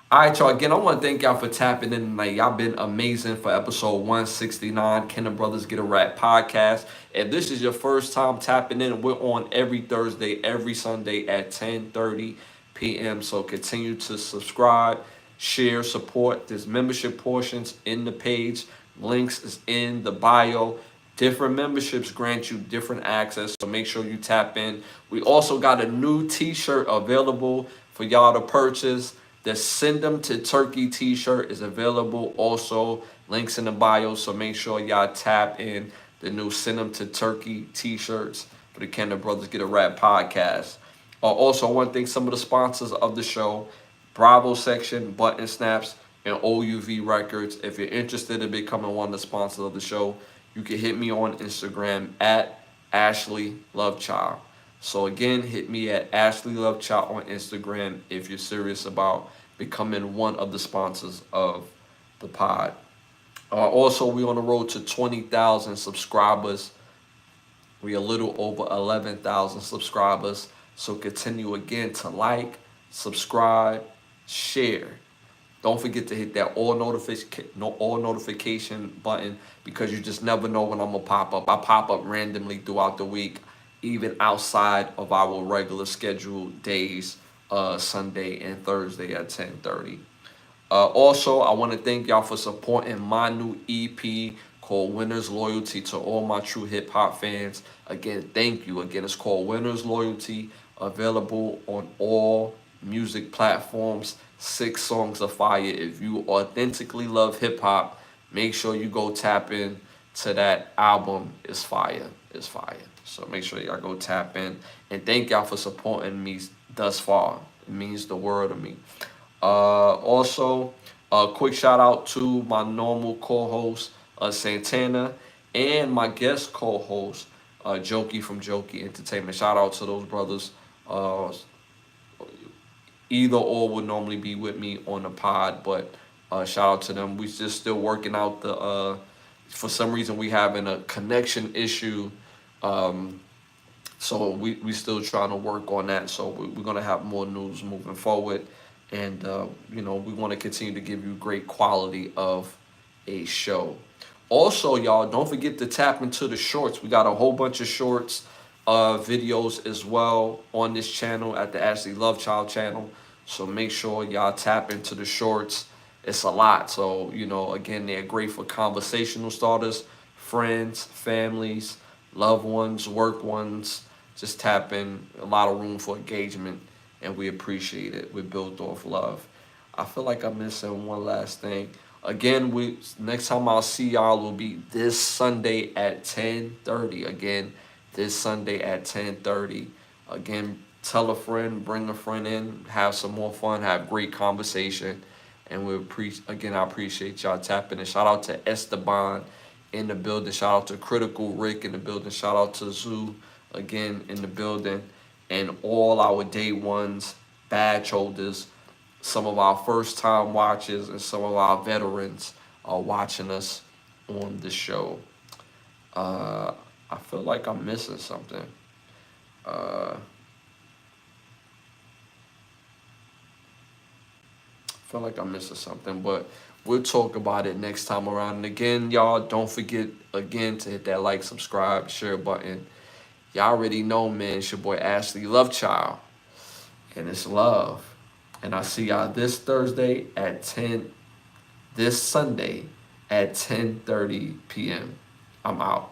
All right, y'all. Again, I want to thank y'all for tapping in tonight. Y'all been amazing for episode 169, Can the Brothers Get a Rap podcast. If this is your first time tapping in, we're on every Thursday, every Sunday at 10:30 p.m. So continue to subscribe, share, support. There's membership portions in the page. Links is in the bio. Different memberships grant you different access, so make sure you tap in. We also got a new t-shirt available for y'all to purchase. The Send Them to Turkey t-shirt is available also. Links in the bio, so make sure y'all tap in the new Send Them to Turkey t-shirts for the Can the Brothers Get a Rap podcast. Also, I want to thank some of the sponsors of the show: Bravo Section, Button Snaps, and OUV Records. If you're interested in becoming one of the sponsors of the show, you can hit me on Instagram at Ashley Lovechild. So again, hit me at Ashley Lovechild on Instagram if you're serious about becoming one of the sponsors of the pod. Also, we're on the road to 20,000 subscribers. We're a little over 11,000 subscribers. So continue again to like, subscribe, share. Don't forget to hit that all notification button, because you just never know when I'm going to pop up. I pop up randomly throughout the week, even outside of our regular scheduled days, Sunday and Thursday at 10:30. Also, I want to thank y'all for supporting my new EP called Winner's Loyalty. To all my true hip-hop fans, again, thank you. Again, it's called Winner's Loyalty, available on all music platforms. 6 songs of fire. If you authentically love hip-hop, make sure you go tap in to that album. It's fire. It's fire. So make sure y'all go tap in. And thank y'all for supporting me thus far. It means the world to me. Also, a quick shout out to my normal co-host, Santana, and my guest co-host, Jokey from Jokey Entertainment. Shout out to those brothers. Either or would normally be with me on the pod, but shout out to them. We just still working out the. For some reason, we having a connection issue. So we still trying to work on that. So we're gonna have more news moving forward, and we want to continue to give you great quality of a show. Also, y'all, don't forget to tap into the shorts. We got a whole bunch of shorts, videos as well on this channel at the Ashley Lovechild channel. So make sure y'all tap into the shorts. It's a lot. So again, they're great for conversational starters, friends, families, loved ones, work ones. Just tap in. A lot of room for engagement, and we appreciate it. We're built off love. I feel like I'm missing one last thing. Again, next time I'll see y'all will be this Sunday at 10:30. Again, this Sunday at 10:30. Again, tell a friend, bring a friend in, have some more fun, have great conversation, and I appreciate y'all tapping in. Shout out to Esteban in the building. Shout out to Critical Rick in the building. Shout out to Zoo again in the building, and all our day ones, badge holders. Some of our first time watchers and some of our veterans are watching us on the show. I feel like I'm missing something. I feel like I'm missing something, but we'll talk about it next time around. And again, y'all, don't forget again to hit that like, subscribe, share button. Y'all already know, man, it's your boy Ashley Lovechild, and it's love. And I'll see y'all this Sunday at 10:30 p.m. I'm out.